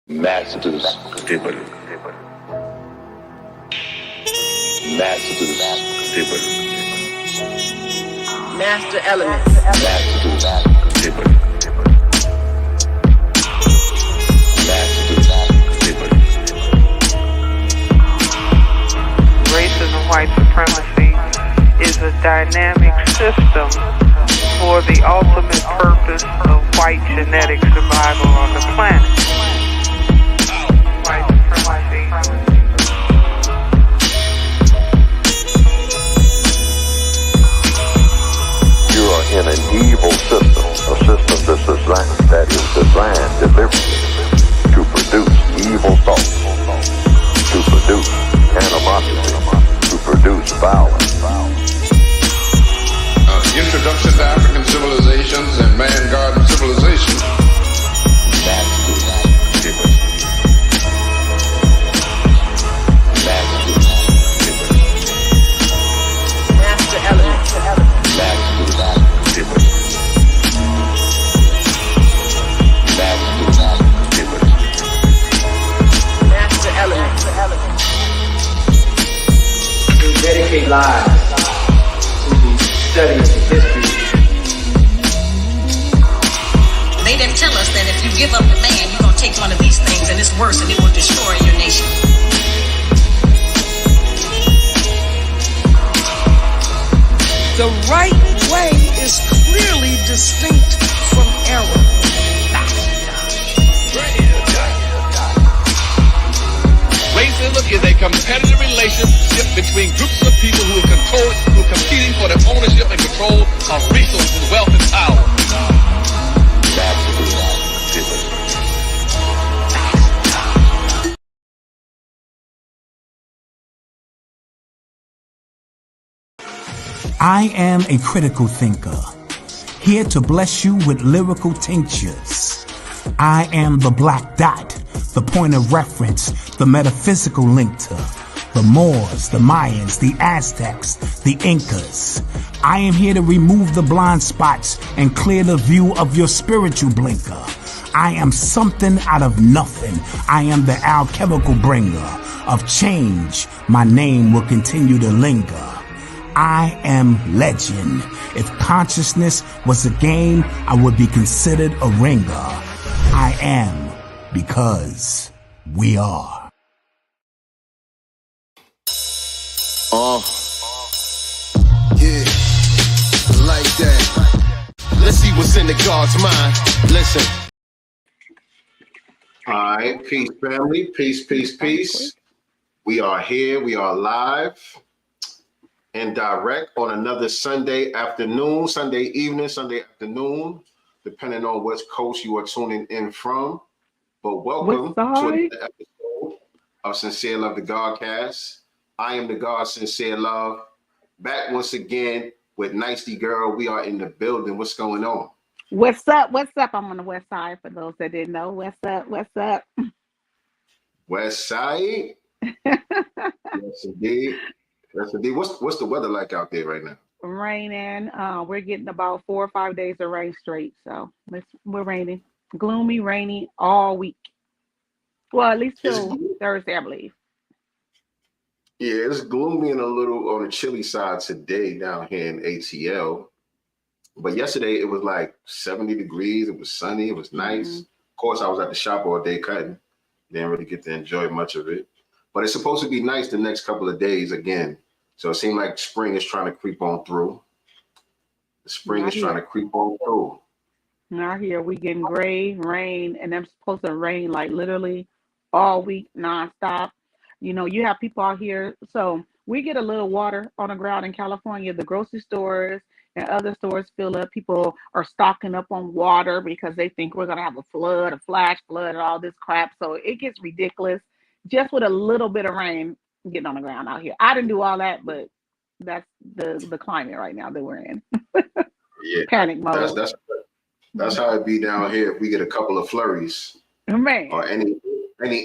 Masters table. Masters table. Master elements. Masters table. Masters table. Racism, white supremacy is a dynamic system for the ultimate purpose of white genetic survival on the planet. White supremacy. You are in an evil system, a system that is designed deliberately to produce evil thoughts, to produce animosity, to produce violence. Introduction to African civilizations and man-garden civilization. Masters table. Masters table. Master elements. Masters table. Masters table. Master elements. We dedicate lives to the study of history. They didn't tell us that if you give up the man, you're going to take one of these things and it's worse and it will destroy your nation. The right way is clearly distinct from error. Racism is a competitive relationship between groups of people who are competing for the ownership and control of resources, wealth, and power. I am a critical thinker, here to bless you with lyrical tinctures. I am the black dot, the point of reference, the metaphysical link to the Moors, the Mayans, the Aztecs, the Incas. I am here to remove the blind spots and clear the view of your spiritual blinker. I am something out of nothing. I am the alchemical bringer of change. My name will continue to linger. I am legend. If consciousness was a game, I would be considered a ringer. I am because we are. Yeah, like that. Let's see what's in the God's mind. Listen. All right, peace, family. Peace, peace, peace. We are here. We are live and direct on another Sunday afternoon, Sunday evening, Sunday afternoon, depending on which coast you are tuning in from. But welcome to another episode of Sincere Love, the Godcast. I am the God Sincere Love, back once again with Nicety Girl. We are in the building. What's going on? What's up? What's up? I'm on the west side for those that didn't know. What's up? What's up? West Side? Yes, indeed. Yes, indeed. What's the weather like out there right now? Raining. We're getting about 4 or 5 days of rain straight. So we're raining. Gloomy, rainy all week. Well, at least till Thursday, I believe. Yeah, it's gloomy and a little on the chilly side today down here in ATL. But yesterday it was like 70 degrees. It was sunny. It was nice. Mm-hmm. Of course, I was at the shop all day cutting. Didn't really get to enjoy much of it. But it's supposed to be nice the next couple of days again. So it seemed like spring is trying to creep on through. The spring is trying to creep on through. Now here we getting gray, rain, and they're supposed to rain like literally all week nonstop. You know, you have people out here. So we get a little water on the ground in California. The grocery stores and other stores fill up. People are stocking up on water because they think we're going to have a flood, a flash flood, and all this crap. So it gets ridiculous just with a little bit of rain getting on the ground out here. I didn't do all that, but that's the climate right now that we're in. Yeah, panic mode. That's how it be down here. If we get a couple of flurries, man, or any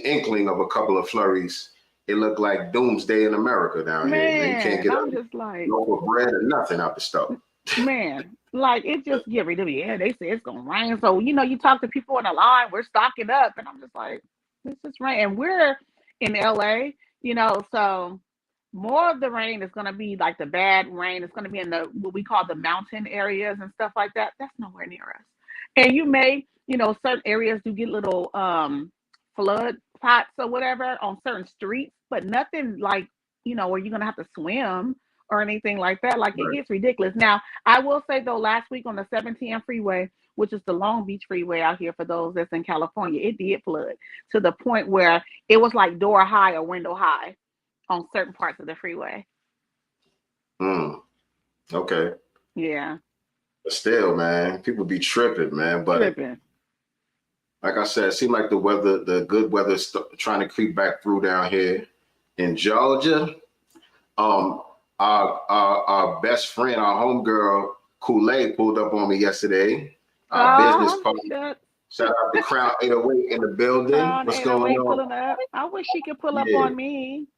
inkling of a couple of flurries, it looked like doomsday in America down here. You can't get no bread or nothing out the stove. Man, like it just get ready to be. Yeah, they say it's gonna rain. So you know, you talk to people on the line. We're stocking up, and I'm just like, This is rain, and we're in LA, so more of the rain is going to be like the bad rain. It's going to be in the what we call the mountain areas and stuff like that. That's nowhere near us. And you may, certain areas do get little flood pots or whatever on certain streets, but nothing like, where you're going to have to swim or anything like that. Like it gets ridiculous. Now, I will say though, last week on the 710 freeway, which is the Long Beach freeway out here for those that's in California, it did flood to the point where it was like door high or window high on certain parts of the freeway. Okay. Yeah. But still, man, people be tripping, man. But tripping. Like I said, it seemed like the good weather's trying to creep back through down here in Georgia. Our best friend, our homegirl, Kool-Aid, pulled up on me yesterday. Our business partner. Shout out to Crown 808 in the building. What's going on? Pulling up. I wish she could pull up on me.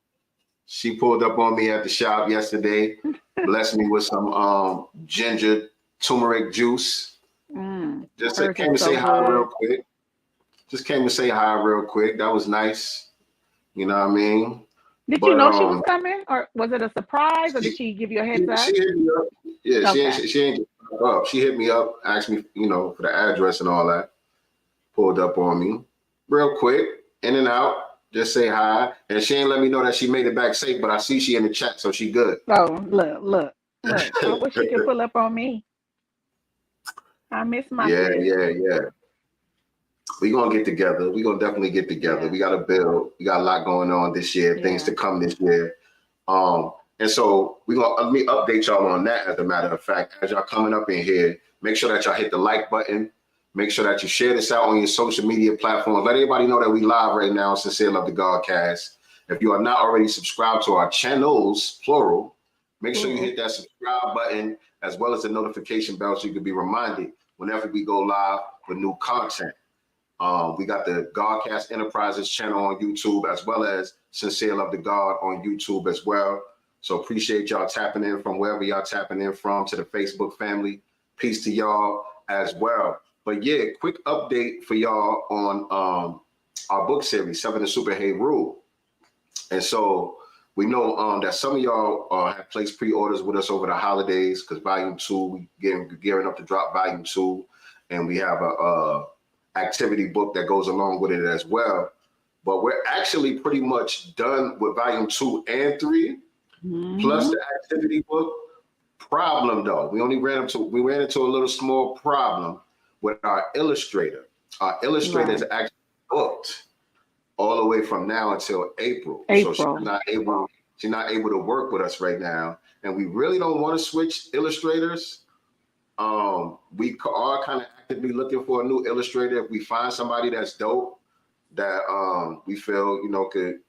She pulled up on me at the shop yesterday, blessed me with some ginger turmeric juice. Just came to say hi real quick. Just came to say hi real quick. That was nice. You know what I mean? Did you know she was coming, or was it a surprise, or did she give you a heads up? She hit me up. Yeah, okay. she ain't get up. She hit me up, asked me, for the address and all that. Pulled up on me real quick, in and out. Just say hi, and she ain't let me know that she made it back safe. But I see she in the chat, so she good. Oh, look! I wish she could pull up on me. I miss my Yeah. We gonna get together. We gonna definitely get together. Yeah. We gotta build. We got a lot going on this year. Things to come this year. And so let me update y'all on that. As a matter of fact, as y'all coming up in here, make sure that y'all hit the like button. Make sure that you share this out on your social media platforms. Let everybody know that we live right now. Sincere Love the Godcast. If you are not already subscribed to our channels, plural, make sure you hit that subscribe button as well as the notification bell so you can be reminded whenever we go live with new content. We got the Godcast Enterprises channel on YouTube as well as Sincere Love the God on YouTube as well. So appreciate y'all tapping in from wherever y'all tapping in from to the Facebook family. Peace to y'all as well. But yeah, quick update for y'all on our book series, 7 the Super Hey Rule. And so we know that some of y'all have placed pre-orders with us over the holidays because Volume 2, we gearing up to drop Volume 2. And we have a activity book that goes along with it as well. But we're actually pretty much done with Volume 2 and 3, plus the activity book. Problem though, we ran into a little small problem with our illustrator. Our illustrator is actually booked all the way from now until April. So she's not able to work with us right now. And we really don't want to switch illustrators. We are kind of actively looking for a new illustrator. If we find somebody that's dope, that we feel, could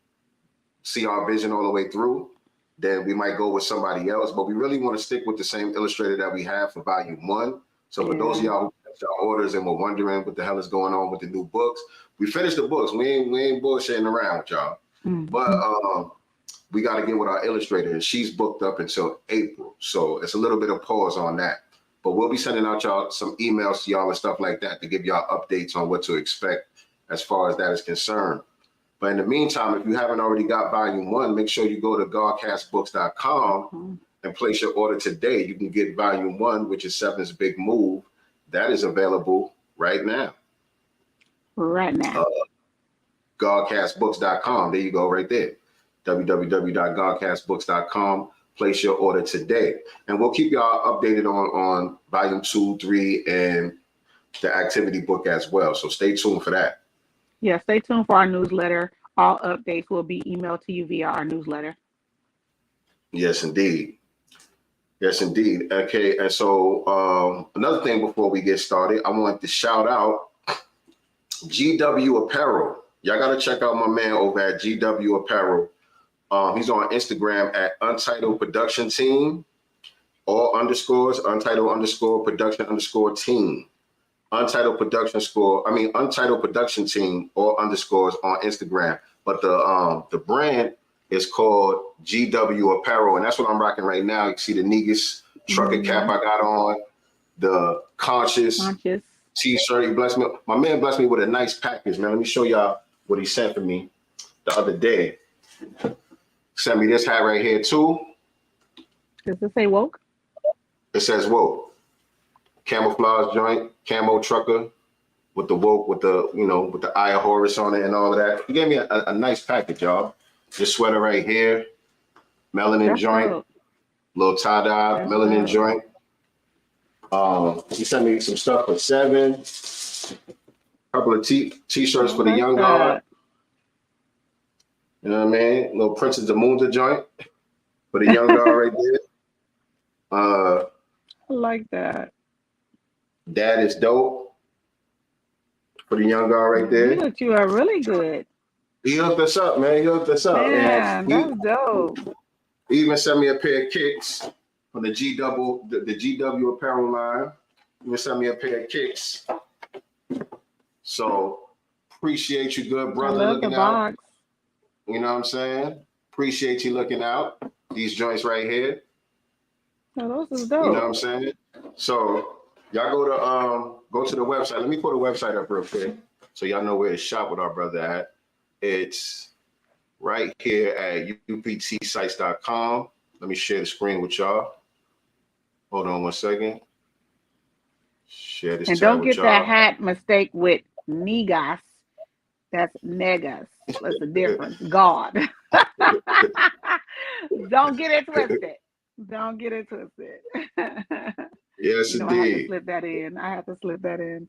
see our vision all the way through, then we might go with somebody else. But we really want to stick with the same illustrator that we have for Volume 1. So for those of y'all who got your orders and were wondering what the hell is going on with the new books, we finished the books. We ain't bullshitting around with y'all. But we got to get with our illustrator, and she's booked up until April. So it's a little bit of pause on that. But we'll be sending out y'all some emails to y'all and stuff like that to give y'all updates on what to expect as far as that is concerned. But in the meantime, if you haven't already got Volume 1, make sure you go to godcastbooks.com and place your order today. You can get Volume 1, which is 7's Big Move. That is available right now. Godcastbooks.com. There you go, right there. www.godcastbooks.com. Place your order today. And we'll keep y'all updated on Volume 2, 3, and the activity book as well. So stay tuned for that. Yeah, stay tuned for our newsletter. All updates will be emailed to you via our newsletter. Yes, indeed. Yes, indeed. Okay, and so another thing before we get started, I want to shout out GW Apparel. Y'all got to check out my man over at GW Apparel. He's on Instagram at Untitled Production Team, all underscores, Untitled _production _team. Untitled Production Team, all underscores on Instagram. But the brand is called GW Apparel, and that's what I'm rocking right now. You see the Negus trucker cap I got on, the conscious t-shirt. He blessed me. My man blessed me with a nice package, man. Let me show y'all what he sent for me the other day. Sent me this hat right here too. Does it say woke? It says woke. Camouflage joint, camo trucker with the woke, with the, you know, with the Eye of Horus on it and all of that. He gave me a nice package, y'all. This sweater right here, melanin joint, little tie-dye, melanin joint. He sent me some stuff for $7. Couple of t-shirts for the young guard. You know what I mean? Little Princess Zamunda joint for the young guard right there. I like that. Dad is dope for the young guard right there. You are really good. He hooked us up, man. He hooked us up. Man, that's dope. He even sent me a pair of kicks from the GW apparel line. He even sent me a pair of kicks. So appreciate you, good brother, looking out. You know what I'm saying? Appreciate you looking out. These joints right here. Oh, those is dope. You know what I'm saying? So y'all go to the website. Let me put the website up real quick so y'all know where to shop with our brother at. It's right here at uptsites.com. Let me share the screen with y'all. Hold on 1 second. Share this. And don't get that hat mistake with negas. That's negas. What's the difference? God. Don't get it twisted. Don't get it twisted. Yes, indeed. I have to slip that in. I have to slip that in.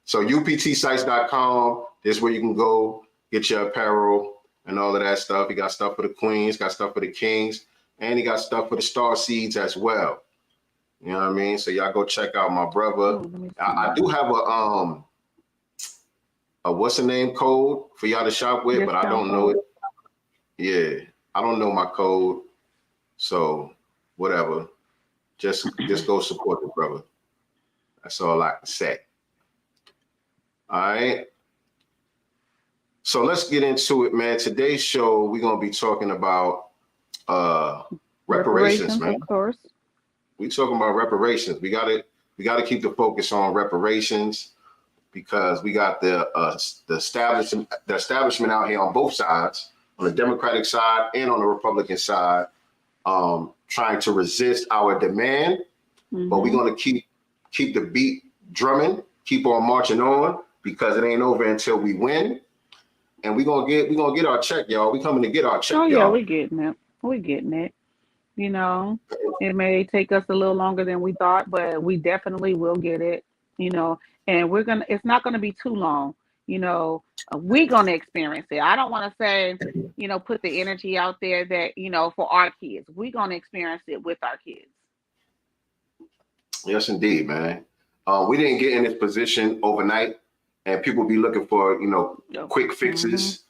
So uptsites.com is where you can go get your apparel and all of that stuff. He got stuff for the queens, got stuff for the kings, and he got stuff for the star seeds as well. You know what I mean? So y'all go check out my brother. I do have a what's the name code for y'all to shop with, but I don't know it. Yeah, I don't know my code. So whatever. Just go support the brother. That's all I can say. All right. So let's get into it, man. Today's show, we're gonna be talking about reparations, man. Of course. We talking about reparations. We gotta keep the focus on reparations because we got the establishment out here on both sides, on the Democratic side and on the Republican side, trying to resist our demand. But we're gonna keep the beat drumming, keep on marching on, because it ain't over until we win. And we're gonna get our check, y'all. We coming to get our check, y'all. Yeah, we're getting it. We're getting it. You know, it may take us a little longer than we thought, but we definitely will get it, you know, and it's not gonna be too long. You know, we're gonna experience it. I don't want to say, you know, put the energy out there that, you know, for our kids, we're gonna experience it with our kids. Yes, indeed, man. We didn't get in this position overnight, and people be looking for, you know, quick fixes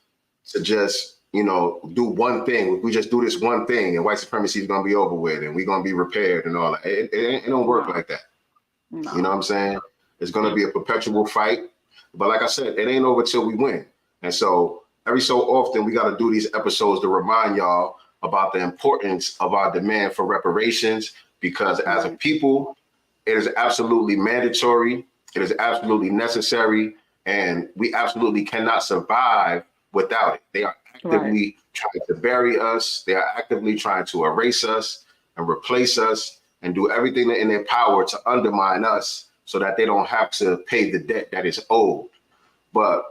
to just, you know, do one thing. If we just do this one thing and white supremacy is going to be over with and we're going to be repaired and all that. It don't work like that. No. You know what I'm saying? It's going to be a perpetual fight. But like I said, it ain't over till we win. And so every so often we got to do these episodes to remind y'all about the importance of our demand for reparations, because as a people, it is absolutely mandatory. It is absolutely necessary. And we absolutely cannot survive without it. They are actively trying to bury us. They are actively trying to erase us and replace us and do everything in their power to undermine us so that they don't have to pay the debt that is owed. But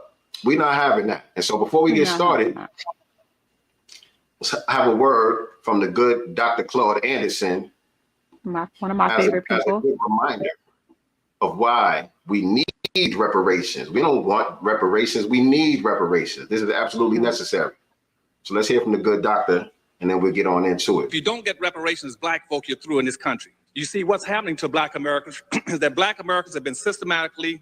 we're not having that. And so before we get started, let's have a word from the good Dr. Claude Anderson. One of my favorite people. As a good reminder of why we need reparations. We don't want reparations. We need reparations. This is absolutely necessary. So let's hear from the good doctor, and then we'll get on into it. If you don't get reparations, black folk, you're through in this country. You see, what's happening to black Americans is that black Americans have been systematically,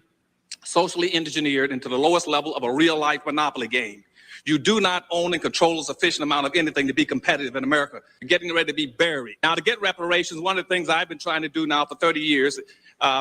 socially engineered into the lowest level of a real life monopoly game. You do not own and control a sufficient amount of anything to be competitive in America. You're getting ready to be buried. Now, to get reparations, one of the things I've been trying to do now for 30 years,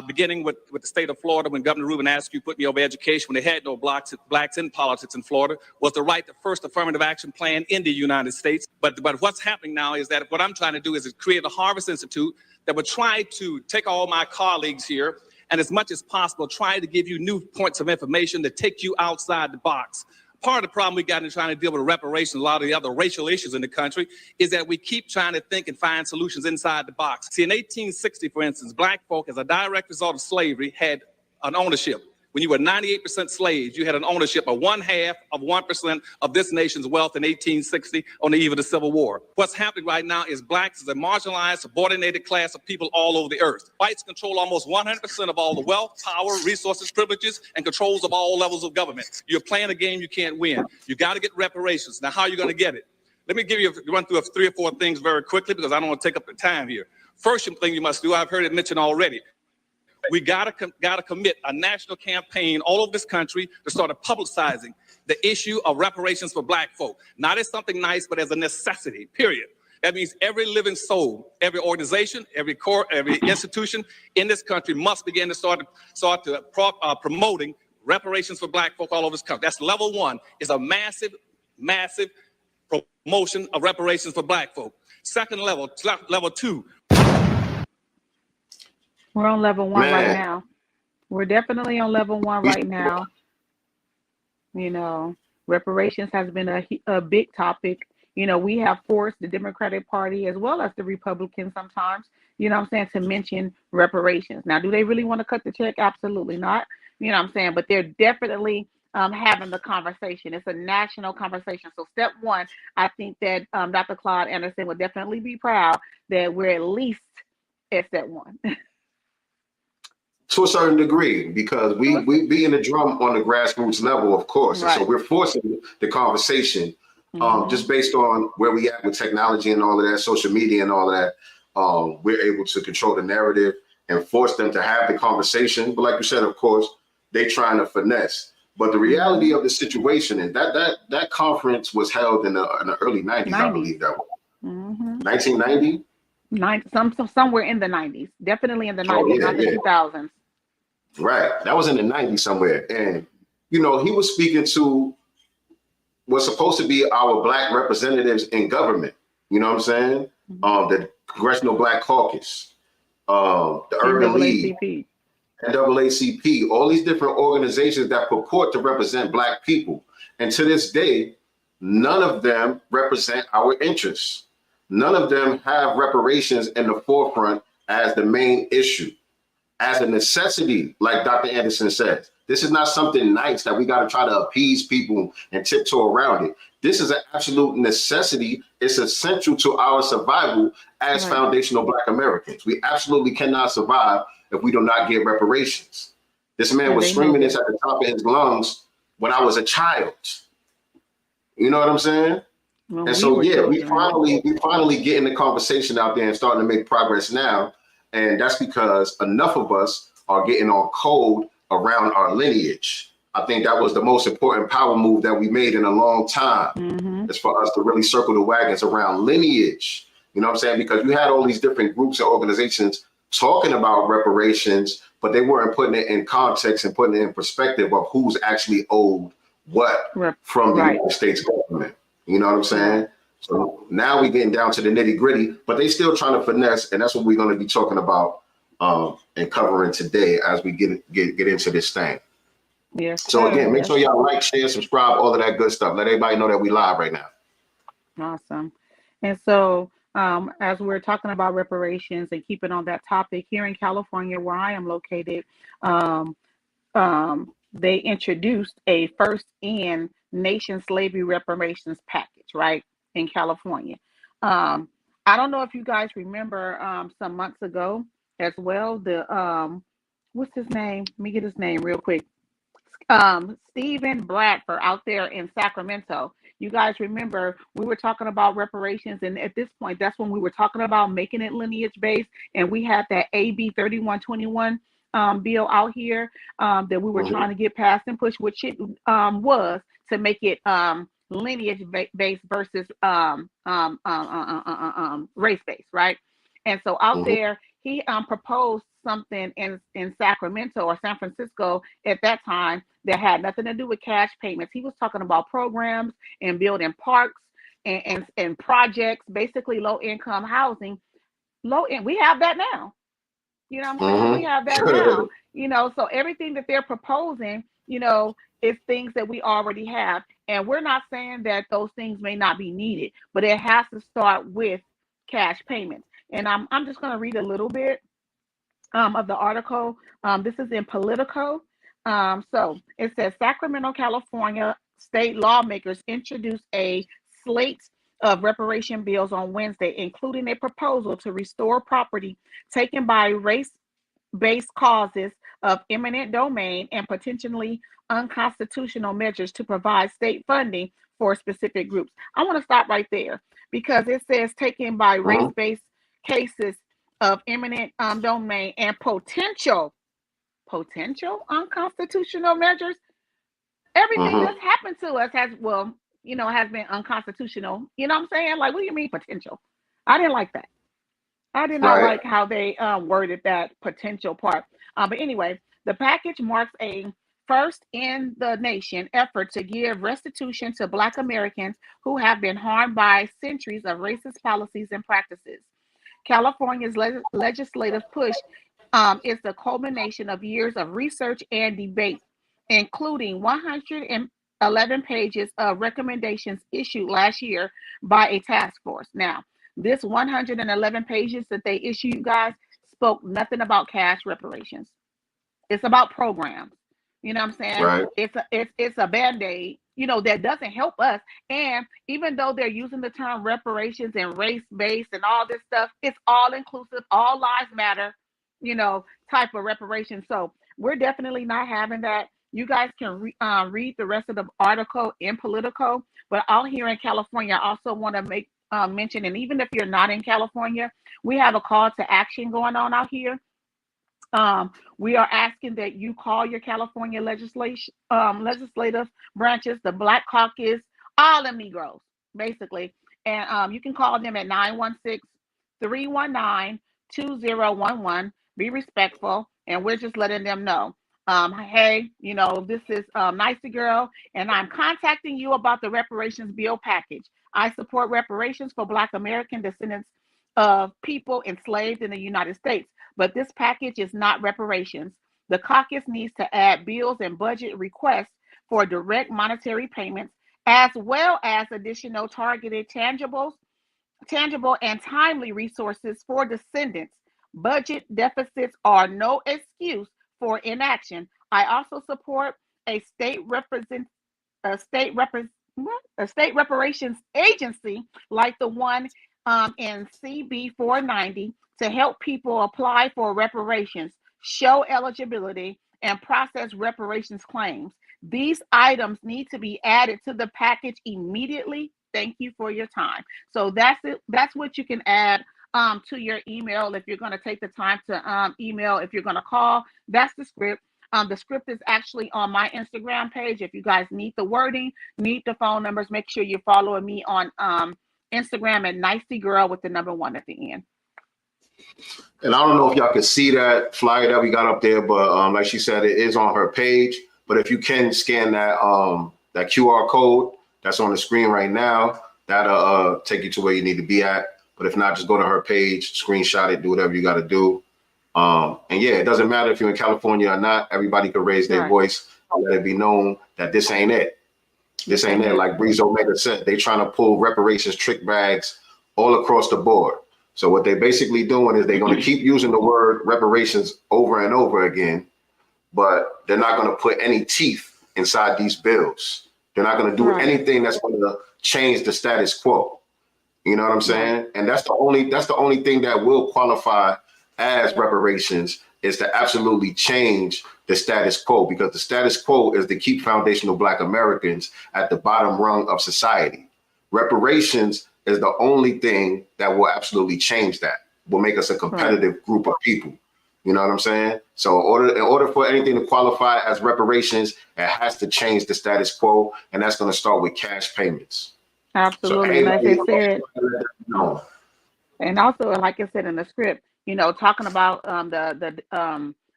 beginning with the state of Florida, when Governor Rubin Askew put me over education, when they had no blacks in politics in Florida, was to write the first affirmative action plan in the United States. But what's happening now is that what I'm trying to do is create a Harvest Institute that would try to take all my colleagues here and as much as possible, try to give you new points of information to take you outside the box. Part of the problem we got in trying to deal with reparations, a lot of the other racial issues in the country, is that we keep trying to think and find solutions inside the box. See, in 1860, for instance, black folk, as a direct result of slavery, had an ownership. When you were 98% slaves, you had an ownership of 0.5% of this nation's wealth in 1860 on the eve of the Civil War. What's happening right now is blacks is a marginalized, subordinated class of people all over the earth. Whites control almost 100% of all the wealth, power, resources, privileges, and controls of all levels of government. You're playing a game you can't win. You got to get reparations. Now, how are you going to get it? Let me run through 3 or 4 things very quickly because I don't want to take up the time here. First thing you must do, I've heard it mentioned already. We gotta commit a national campaign all over this country to start publicizing the issue of reparations for black folk, not as something nice, but as a necessity, period. That means every living soul, every organization, every core, every institution in this country must begin to start promoting reparations for black folk all over this country. That's level 1, is a massive, massive promotion of reparations for black folk. Second level 2, we're on level 1 right now. We're definitely on level 1 right now. You know, reparations has been a big topic. You know, we have forced the Democratic Party as well as the Republicans sometimes, you know what I'm saying, to mention reparations. Now, do they really want to cut the check? Absolutely not. You know what I'm saying? But they're definitely having the conversation. It's a national conversation. So step 1, I think that Dr. Claude Anderson would definitely be proud that we're at least at step 1. To a certain degree, because we being the drum on the grassroots level, of course. Right. And so we're forcing the conversation just based on where we at with technology and all of that, social media and all of that. We're able to control the narrative and force them to have the conversation. But like you said, of course, they trying to finesse. But the reality of the situation is that conference was held in the early 90s, I believe that was. 1990? Somewhere in the 90s, definitely in the 90s, not the 2000s. Right, that was in the 90s somewhere. And, you know, he was speaking to what's supposed to be our black representatives in government. You know what I'm saying? The Congressional Black Caucus, the Urban League, NAACP, all these different organizations that purport to represent black people. And to this day, none of them represent our interests. None of them have reparations in the forefront as the main issue, as a necessity, like Dr. Anderson says. This is not something nice that we got to try to appease people and tiptoe around it. This is an absolute necessity. It's essential to our survival as foundational black Americans. We absolutely cannot survive if we do not get reparations. This man was screaming this at the top of his lungs when I was a child. You know what I'm saying? Well, and so, yeah, we finally getting the conversation out there and starting to make progress now. And that's because enough of us are getting on code around our lineage. I think that was the most important power move that we made in a long time. Is for us to really circle the wagons around lineage. You know what I'm saying? Because you had all these different groups and organizations talking about reparations, but they weren't putting it in context and putting it in perspective of who's actually owed what from the United States government. You know what I'm saying? So now we're getting down to the nitty gritty, but they still trying to finesse, and that's what we're going to be talking about and covering today as we get into this thing. Yes. So again, make sure y'all like, share, subscribe, all of that good stuff. Let everybody know that we live right now. Awesome. And so as we're talking about reparations and keeping on that topic, here in California, where I am located, they introduced a first in nation slavery reparations package, right, in California. I don't know if you guys remember some months ago as well, the what's his name? Let me get his name real quick. Stephen Bradford out there in Sacramento. You guys remember we were talking about reparations, and at this point, that's when we were talking about making it lineage based, and we had that AB 3121 bill out here that we were trying to get passed and pushed, which it was to make it lineage based versus race based, right? And so out there, he proposed something in Sacramento or San Francisco at that time that had nothing to do with cash payments. He was talking about programs and building parks and projects, basically low income housing. We have that now. You know what I'm saying? We have that now. You know, so everything that they're proposing, you know, is things that we already have. And we're not saying that those things may not be needed, but it has to start with cash payments. And I'm just going to read a little bit of the article. This is in Politico. So it says Sacramento, California state lawmakers introduced a slate of reparation bills on Wednesday, including a proposal to restore property taken by race-based causes of eminent domain and potentially unconstitutional measures to provide state funding for specific groups. I want to stop right there because it says taken by race-based cases of eminent domain and potential unconstitutional measures. Everything that's happened to us has, well, you know, has been unconstitutional. You know what I'm saying? Like, what do you mean potential? I didn't like that. I did not like how they worded that potential part. But anyway, the package marks a first in the nation effort to give restitution to Black Americans who have been harmed by centuries of racist policies and practices. California's legislative push is the culmination of years of research and debate, including 111 pages of recommendations issued last year by a task force. Now, this 111 pages that they issued, guys, spoke nothing about cash reparations. It's about programs. You know what I'm saying? Right. It's a band-aid, you know, that doesn't help us. And even though they're using the term reparations and race-based and all this stuff, it's all inclusive, all lives matter, you know, type of reparations. So we're definitely not having that. You guys can read the rest of the article in Politico. But out here in California, I also want to make mention, and even if you're not in California, we have a call to action going on out here. We are asking that you call your California legislative branches, the Black Caucus, all them Negroes, basically. And you can call them at 916-319-2011. Be respectful, and we're just letting them know. Hey, you know, this is Nicey Girl, and I'm contacting you about the reparations bill package. I support reparations for Black American descendants of people enslaved in the United States, but this package is not reparations. The caucus needs to add bills and budget requests for direct monetary payments, as well as additional targeted tangible and timely resources for descendants. Budget deficits are no excuse for inaction. I also support a state reparations agency like the one in CB 490 to help people apply for reparations, show eligibility, and process reparations claims. These items need to be added to the package immediately. Thank you for your time. So that's it. That's what you can add to your email if you're going to take the time to email. If you're going to call, that's the script. The script is actually on my Instagram page. If you guys need the wording, need the phone numbers, make sure you're following me on Instagram at Nicey Girl with the number 1 at the end. And I don't know if y'all can see that flyer that we got up there, but like she said, it is on her page. But if you can scan that that QR code that's on the screen right now, that'll take you to where you need to be at. But if not, just go to her page, screenshot it, do whatever you got to do. And yeah, it doesn't matter if you're in California or not. Everybody can raise their voice and let it be known that this ain't it. This ain't it. Like Breeze Omega said, they trying to pull reparations trick bags all across the board. So what they're basically doing is they're going to keep using the word reparations over and over again, but they're not going to put any teeth inside these bills. They're not going to do anything that's going to change the status quo. You know what I'm saying? And that's the only thing that will qualify as reparations is to absolutely change the status quo, because the status quo is to keep foundational Black Americans at the bottom rung of society. Reparations is the only thing that will absolutely change that, will make us a competitive group of people. You know what I'm saying? So in order for anything to qualify as reparations, it has to change the status quo, and that's going to start with cash payments. Absolutely. So, like they said, and also, like I said in the script, you know, talking about the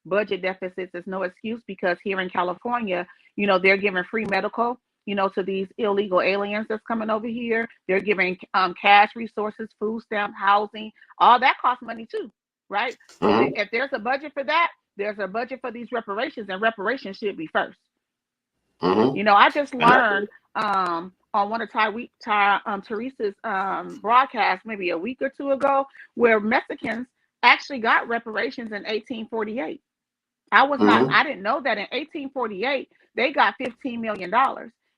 budget deficits is no excuse, because here in California, you know, they're giving free medical, you know, to these illegal aliens that's coming over here. They're giving cash resources, food stamp, housing, all that costs money too. right? So if there's a budget for that, there's a budget for these reparations, and reparations should be first. You know, I just learned on one of Teresa's broadcasts maybe a week or two ago, where Mexicans actually got reparations in 1848. I didn't know that in 1848 they got $15 million,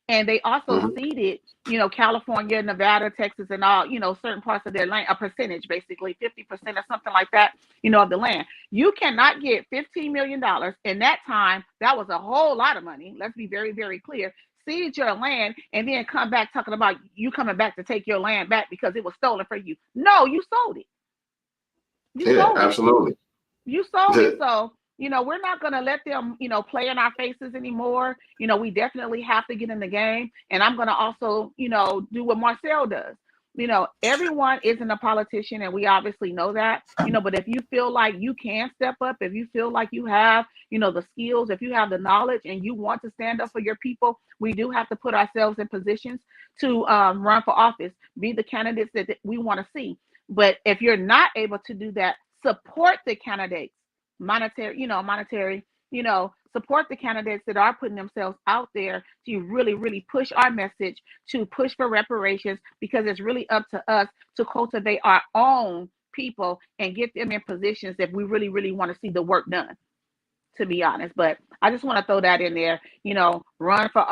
and they also ceded, you know, California, Nevada, Texas, and all, you know, certain parts of their land, a percentage, basically 50% or something like that, you know, of the land. You cannot get $15 million in that time. That was a whole lot of money. Let's be very, very clear. Cede your land and then come back talking about you coming back to take your land back because it was stolen from you. No, you sold it. You sold it. Absolutely. You sold it. So, you know, we're not going to let them, you know, play in our faces anymore. You know, we definitely have to get in the game. And I'm going to also, you know, do what Marcel does. You know, everyone isn't a politician, and we obviously know that, you know, but if you feel like you can step up, if you feel like you have, you know, the skills, if you have the knowledge and you want to stand up for your people, we do have to put ourselves in positions to run for office, be the candidates that we want to see. But if you're not able to do that, support the candidates. Monetary, you know, support the candidates that are putting themselves out there to really, really push our message, to push for reparations, because it's really up to us to cultivate our own people and get them in positions if we really, really want to see the work done, to be honest. But I just want to throw that in there, you know, run for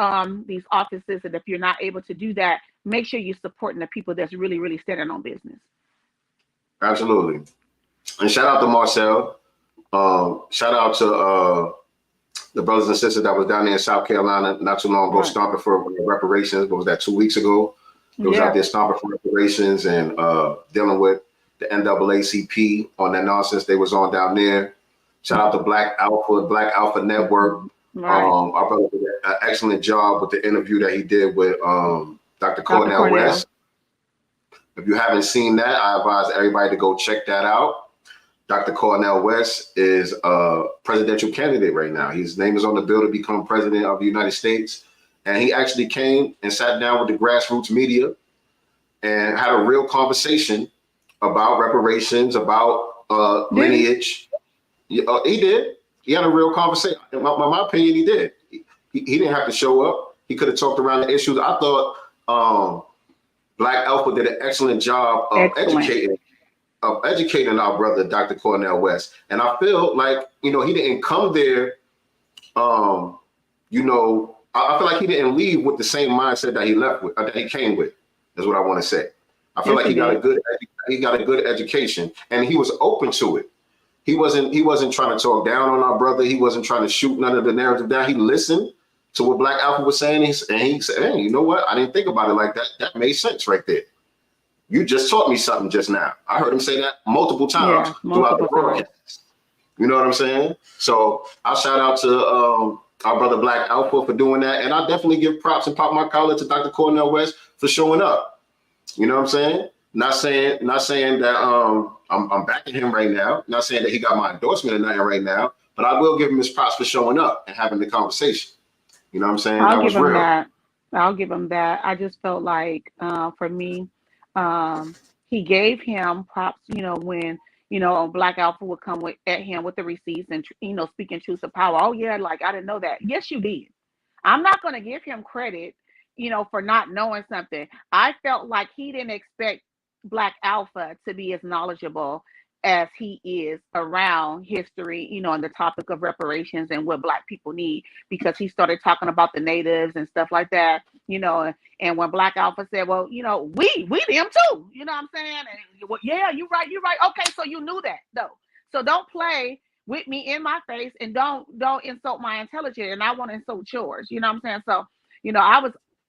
these offices. And if you're not able to do that, make sure you're supporting the people that's really, really standing on business. Absolutely. And shout out to Marcel. Shout out to the brothers and sisters that was down there in South Carolina not too long ago, stomping for reparations. What was that, 2 weeks ago? It was out there stomping for reparations and dealing with the NAACP on that nonsense they was on down there. Shout out to Black Alpha Network. Our brother did an excellent job with the interview that he did with Dr. Cornel West. If you haven't seen that, I advise everybody to go check that out. Dr. Cornel West is a presidential candidate right now. His name is on the bill to become president of the United States. And he actually came and sat down with the grassroots media and had a real conversation about reparations, about lineage. He did. He had a real conversation. In my opinion, he did. He didn't have to show up. He could have talked around the issues. I thought Black Alpha did an excellent job of educating our brother, Dr. Cornel West. And I feel like, you know, he didn't come there, you know, I feel like he didn't leave with the same mindset that he left with, that he came with, is what I want to say. I feel like he got a good education, and he was open to it. He wasn't trying to talk down on our brother. He wasn't trying to shoot none of the narrative down. He listened to what Black Alpha was saying, and he said, hey, you know what? I didn't think about it like that. That made sense right there. You just taught me something just now. I heard him say that multiple times throughout the broadcast. You know what I'm saying? So I'll shout out to our brother Black Alpha for doing that. And I definitely give props and pop my collar to Dr. Cornel West for showing up. You know what I'm saying? Not saying that I'm backing him right now. Not saying that he got my endorsement or nothing right now, but I will give him his props for showing up and having the conversation. You know what I'm saying? I'll give him that. I'll give him that. I just felt like for me, he gave him props, you know, when, you know, Black Alpha would come at him with the receipts and, you know, speaking truth to power. Oh, yeah, like, I didn't know that. Yes, you did. I'm not going to give him credit, you know, for not knowing something. I felt like he didn't expect Black Alpha to be as knowledgeable as he is around history, you know, on the topic of reparations and what Black people need, because he started talking about the natives and stuff like that, you know, and when Black Alpha said, well, you know, we them too, you know what I'm saying? And well, yeah, you're right. Okay, so you knew that though. So don't play with me in my face and don't insult my intelligence, and I want to insult yours, you know what I'm saying? So, you know,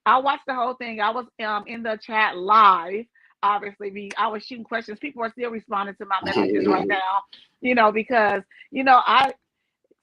I watched the whole thing. I was in the chat live. Obviously, I was shooting questions. People are still responding to my messages right now, you know, because, you know,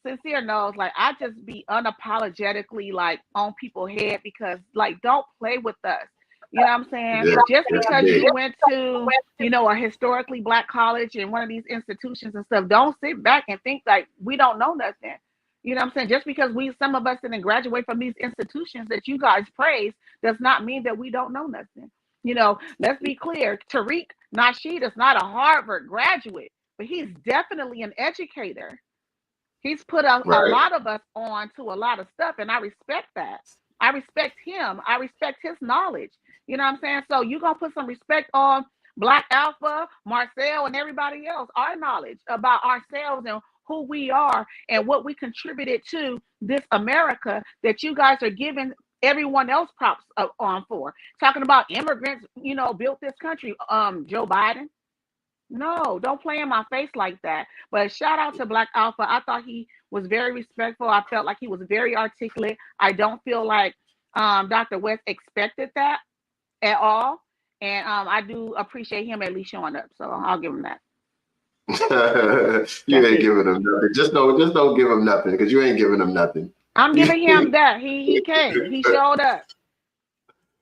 Sincere knows, like, I just be unapologetically, like, on people's head, because, like, don't play with us. You know what I'm saying? Yeah, just because you went to, you know, a historically Black college in one of these institutions and stuff, don't sit back and think like we don't know nothing. You know what I'm saying? Just because some of us didn't graduate from these institutions that you guys praise does not mean that we don't know nothing. You know, let's be clear. Tariq Nasheed is not a Harvard graduate. but he's definitely an educator. He's put a Right. lot of us on to a lot of stuff, and I respect that. I respect him. I respect his knowledge. You know what I'm saying? So you're going to put some respect on Black Alpha, Marcel, and everybody else, our knowledge about ourselves and who we are and what we contributed to this America that you guys are giving everyone else props on for. Talking about immigrants, you know, built this country. Joe Biden. No, don't play in my face like that. But shout out to Black Alpha. I thought he was very respectful. I felt like he was very articulate. I don't feel like Dr. West expected that at all. And I do appreciate him at least showing up. So I'll give him that. You ain't giving him nothing. Just don't give him nothing, because you ain't giving him nothing. I'm giving him that. He came. He showed up.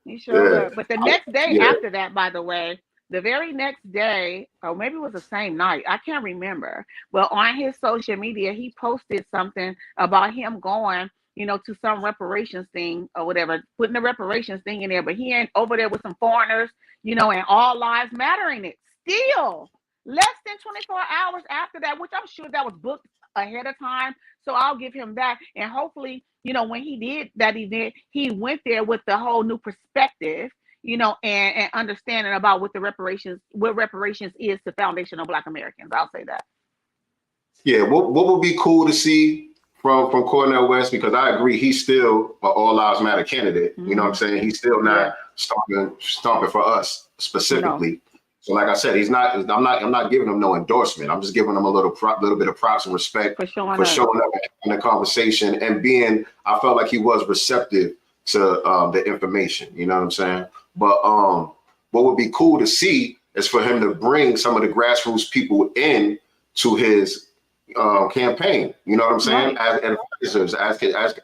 He showed up. But the next day after that, by the way, the very next day, or maybe it was the same night, I can't remember. But on his social media, he posted something about him going, you know, to some reparations thing or whatever, putting the reparations thing in there. But he ain't over there with some foreigners, you know, and all lives mattering it. Still, less than 24 hours after that, which I'm sure that was booked ahead of time. So I'll give him that. And hopefully, you know, when he did that event, he went there with the whole new perspective, you know, and understanding about what reparations is to foundational Black Americans. I'll say that. Yeah, what would be cool to see from Cornel West, because I agree he's still an All Lives Matter candidate. You know what I'm saying? He's still not stomping for us specifically. No. So like I said, he's not. I'm not giving him no endorsement. I'm just giving him a little bit of props and respect for showing up in the conversation and being. I felt like he was receptive to the information. You know what I'm saying? But what would be cool to see is for him to bring some of the grassroots people in to his campaign. You know what I'm saying? Right. As advisors,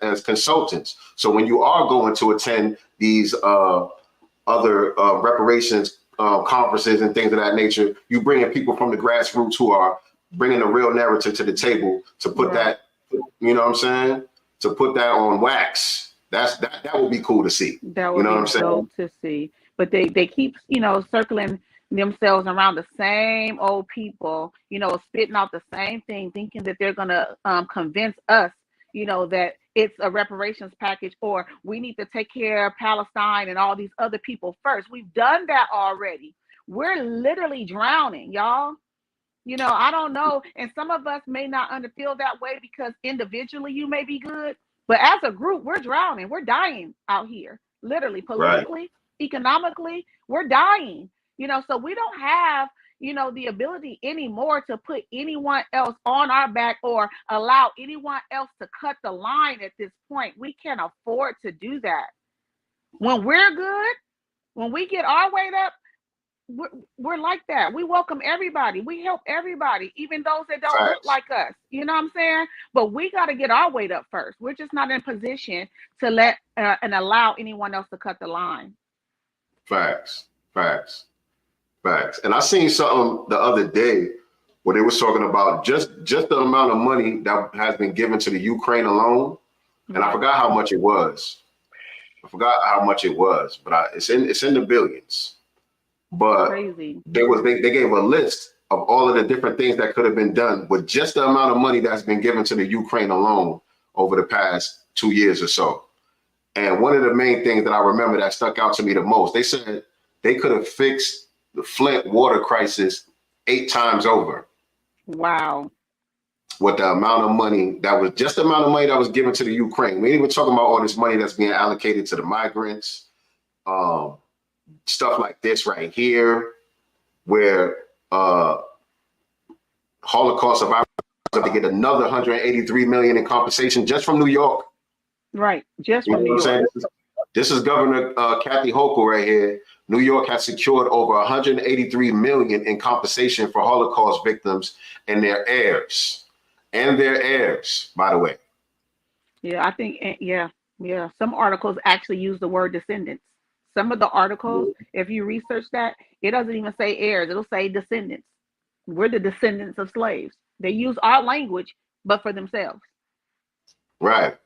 as consultants. So when you are going to attend these other reparations conferences and things of that nature, you bring in people from the grassroots who are bringing a real narrative to the table to put that, you know what I'm saying, to put that on wax. That would be cool to see. That would be dope to see. But they keep, you know, circling themselves around the same old people, you know, spitting out the same thing, thinking that they're gonna convince us, you know, that it's a reparations package, or we need to take care of Palestine and all these other people first. We've done that already. We're literally drowning, y'all. You know, I don't know. And some of us may not feel that way because individually you may be good, but as a group, we're drowning. We're dying out here, literally, politically, economically, we're dying. You know, so we don't have, you know, the ability anymore to put anyone else on our back or allow anyone else to cut the line at this point. We can't afford to do that. When we're good, when we get our weight up, we're like that. We welcome everybody. We help everybody, even those that don't look like us. You know what I'm saying? But we got to get our weight up first. We're just not in a position to let and allow anyone else to cut the line. Facts. And I seen something the other day where they was talking about just the amount of money that has been given to the Ukraine alone, and I forgot how much it was. But it's in the billions. But crazy. They gave a list of all of the different things that could have been done with just the amount of money that's been given to the Ukraine alone over the past 2 years or so. And one of the main things that I remember that stuck out to me the most, they said they could have fixed the Flint water crisis 8 times over. Wow. With the amount of money that was just the amount of money that was given to the Ukraine. We ain't even talking about all this money that's being allocated to the migrants, stuff like this right here, where Holocaust survivors have to get another $183 million in compensation just from New York. Right, just from New York. This is Governor Kathy Hochul right here. New York has secured over $183 million in compensation for Holocaust victims and their heirs. By the way. Yeah, I think, yeah. Some articles actually use the word descendants. Some of the articles, if you research that, it doesn't even say heirs. It'll say descendants. We're the descendants of slaves. They use our language, but for themselves. Right.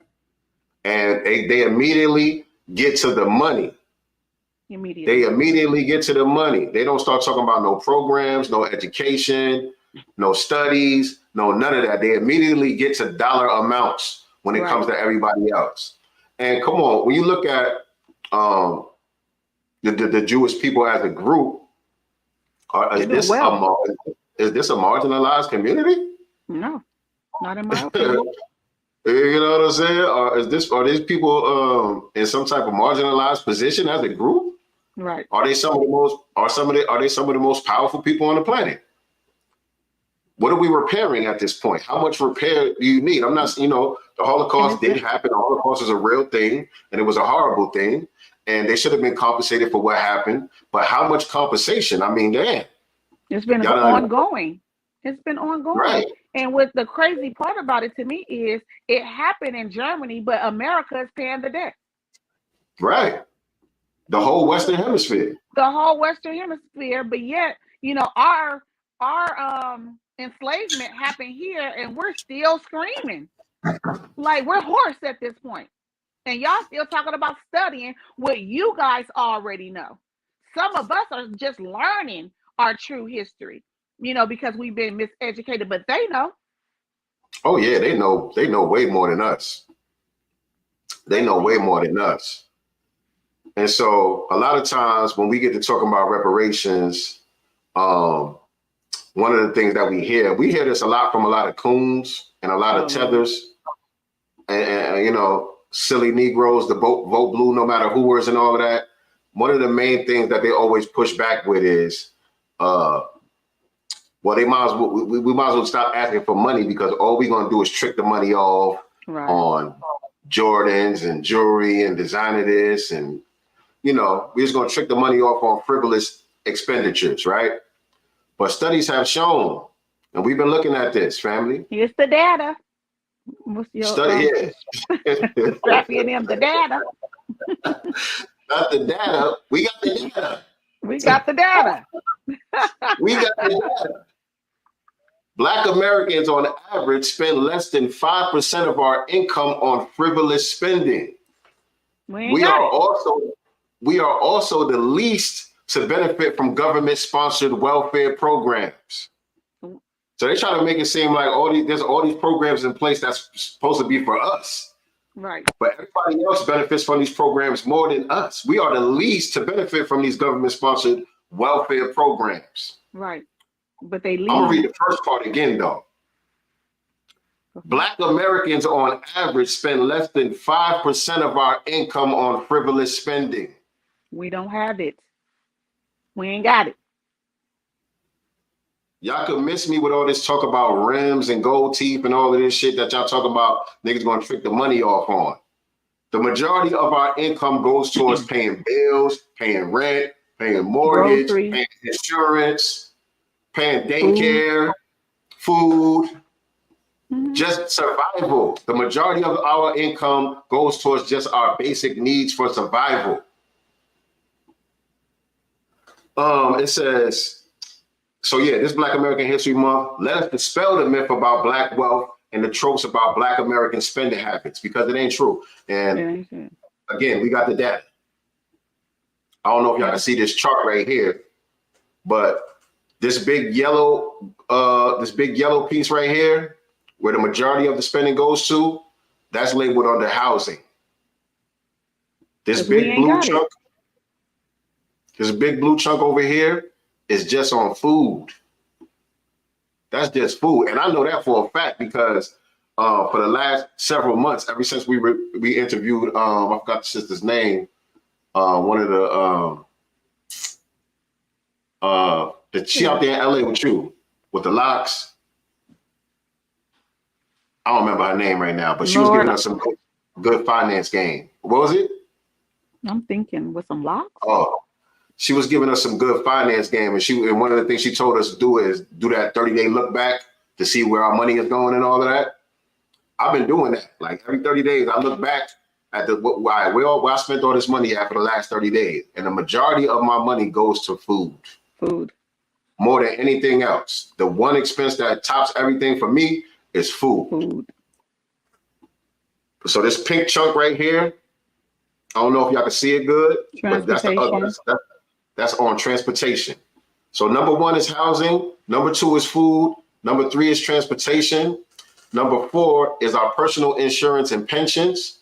And they immediately get to the money. They immediately get to the money. They don't start talking about no programs, no education, no studies, no none of that. They immediately get to dollar amounts when it Right. comes to everybody else. And come on, when you look at the Jewish people as a group, is this a marginalized community? No, not in my opinion. You know what I'm saying? Or are these people in some type of marginalized position as a group? Right. Are they some of the most powerful people on the planet? What are we repairing at this point? How much repair do you need? I'm not, the Holocaust did happen. The Holocaust is a real thing, and it was a horrible thing, and they should have been compensated for what happened. But how much compensation? I mean, damn. It's been ongoing. It's been ongoing. Right. And what the crazy part about it to me is it happened in Germany, but America is paying the debt. Right. The whole Western Hemisphere. The whole Western Hemisphere, but yet, our enslavement happened here, and we're still screaming like we're hoarse at this point. And y'all still talking about studying what you guys already know. Some of us are just learning our true history, because we've been miseducated, but they know. Oh yeah, they know way more than us. They know way more than us. And so a lot of times when we get to talking about reparations, one of the things that we hear this a lot from a lot of coons and a lot of tethers and silly Negroes, the vote blue, no matter who wears and all of that. One of the main things that they always push back with is, we might as well stop asking for money, because all we're going to do is trick the money off on Jordans and jewelry and designer this. And, we're just going to trick the money off on frivolous expenditures, right? But studies have shown, and we've been looking at this, family. Here's the data. What's your Scrappy and them, the data. Not the data. We got the data. We got the data. We got the data. Black Americans on average spend less than 5% of our income on frivolous spending. We are also the least to benefit from government-sponsored welfare programs. So they try to make it seem like there's all these programs in place that's supposed to be for us. Right. But everybody else benefits from these programs more than us. We are the least to benefit from these government-sponsored welfare programs. Right. But they leave. I'm gonna read the first part again, though. Black Americans on average spend less than 5% of our income on frivolous spending. We don't have it. We ain't got it. Y'all could miss me with all this talk about rims and gold teeth and all of this shit that y'all talk about niggas gonna trick the money off on. The majority of our income goes towards paying bills, paying rent, paying mortgage, paying insurance, paying daycare, food, just survival. The majority of our income goes towards just our basic needs for survival. It says, so yeah, this Black American History Month, let us dispel the myth about Black wealth and the tropes about Black American spending habits, because it ain't true. And again, we got the data. I don't know if y'all can see this chart right here, but this big yellow piece right here, where the majority of the spending goes to, that's labeled under housing. This big blue chunk, over here is just on food. That's just food. And I know that for a fact because for the last several months, ever since we interviewed, I forgot the sister's name, one of the she out there in LA with you, with the locks. I don't remember her name right now, but she was giving us some good finance game. What was it? I'm thinking with some locks. Oh, she was giving us some good finance game, and one of the things she told us to do is do that 30-day look back to see where our money is going and all of that. I've been doing that. Like every 30 days, I look back at where I spent all this money at for the last 30 days, and the majority of my money goes to food. Food. More than anything else. The one expense that tops everything for me is food. Food. So this pink chunk right here, I don't know if y'all can see it good, but that's on transportation. So number one is housing, number two is food, Number 3 is transportation. Number 4 is our personal insurance and pensions.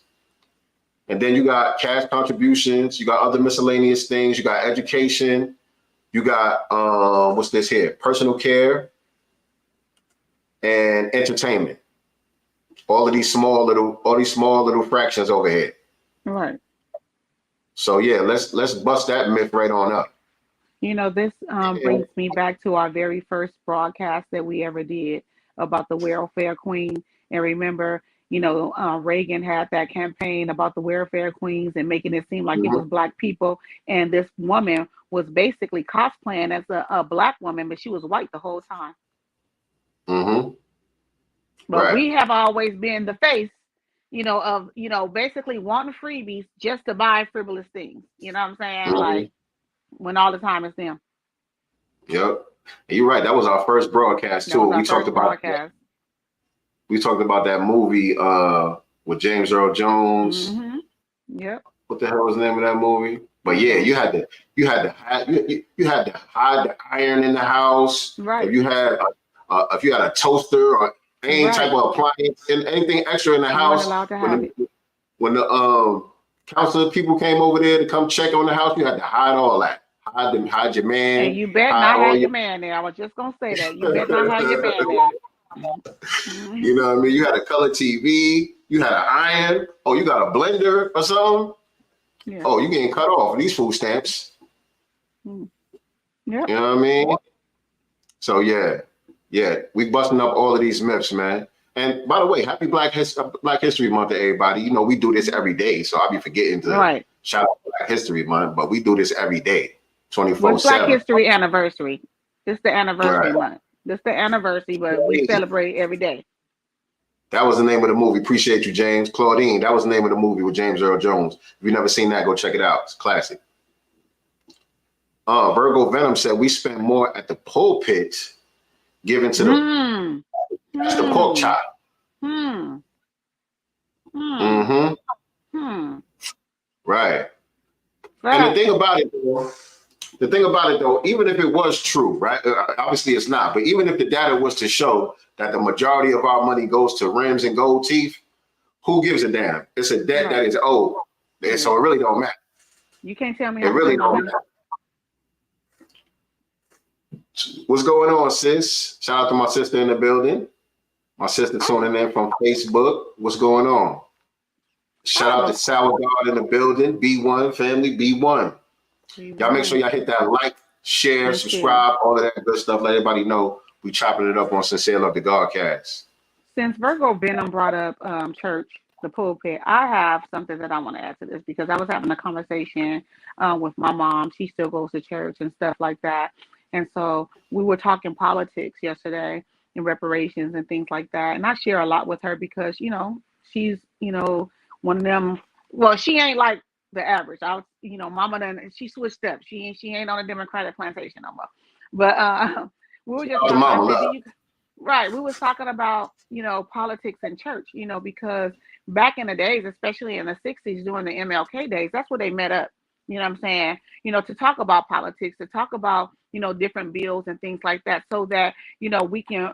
And then you got cash contributions. You got other miscellaneous things. You got education. You got, what's this here? Personal care and entertainment. All these small little fractions over here. Right. So yeah, let's bust that myth right on up. You know, this brings me back to our very first broadcast that we ever did about the welfare queen. And remember, you know, Reagan had that campaign about the welfare queens and making it seem like it was Black people. And this woman was basically cosplaying as a Black woman, but she was white the whole time. But we have always been the face, you know, of, you know, basically wanting freebies just to buy frivolous things. You know what I'm saying? Like, when all the time it's them. Yep. And you're right. That was our first broadcast too. We talked about that movie with James Earl Jones. Yep. What the hell was the name of that movie? But yeah, you had to hide the iron in the house. Right. If you had a toaster or any type of appliance and anything extra in the house, when the counselor people came over there to come check on the house, you had to hide all that. Hide your man. And you bet not have your man there. I was just gonna say that. You bet not have your man there. You know what I mean? You had a color TV, you had an iron, oh, you got a blender or something. Yeah. Oh, you getting cut off these food stamps. Yeah. You know what I mean? So yeah, we busting up all of these myths, man. And by the way, happy Black History Month to everybody. You know, we do this every day, so I'll be forgetting to shout out Black History Month, but we do this every day, 24/7. It's Black History Anniversary. It's the anniversary month. This the anniversary, but we celebrate every day. That was the name of the movie. Appreciate you, James. Claudine, that was the name of the movie with James Earl Jones. If you've never seen that, go check it out. It's a classic. Virgo Venom said, we spend more at the pulpit given to the that's the pork chop. Right. And the thing about it, though, even if it was true, right? Obviously it's not, but even if the data was to show that the majority of our money goes to rims and gold teeth, who gives a damn? It's a debt that is owed. And so it really don't matter. You can't tell me it really don't matter. What's going on, sis? Shout out to my sister in the building. My sister tuning in from Facebook. What's going on? Shout out to Sour God in the building. B1 family, B1. Y'all make sure y'all hit that like, share, subscribe, all of that good stuff. Let everybody know we chopping it up on Sincere Love the Godcast. Since Virgo Venom brought up church, the pulpit, I have something that I want to add to this because I was having a conversation with my mom. She still goes to church and stuff like that. And so we were talking politics yesterday and reparations and things like that. And I share a lot with her because, you know, she's, you know, one of them. Well, she ain't like the average. Mama done, she switched up. She ain't on a Democratic plantation no more. But we were just talking, we was talking about, you know, politics in church, you know, because back in the days, especially in the 60s during the MLK days, that's where they met up. You know what I'm saying? You know, to talk about politics, to talk about, you know, different bills and things like that so that, you know, we can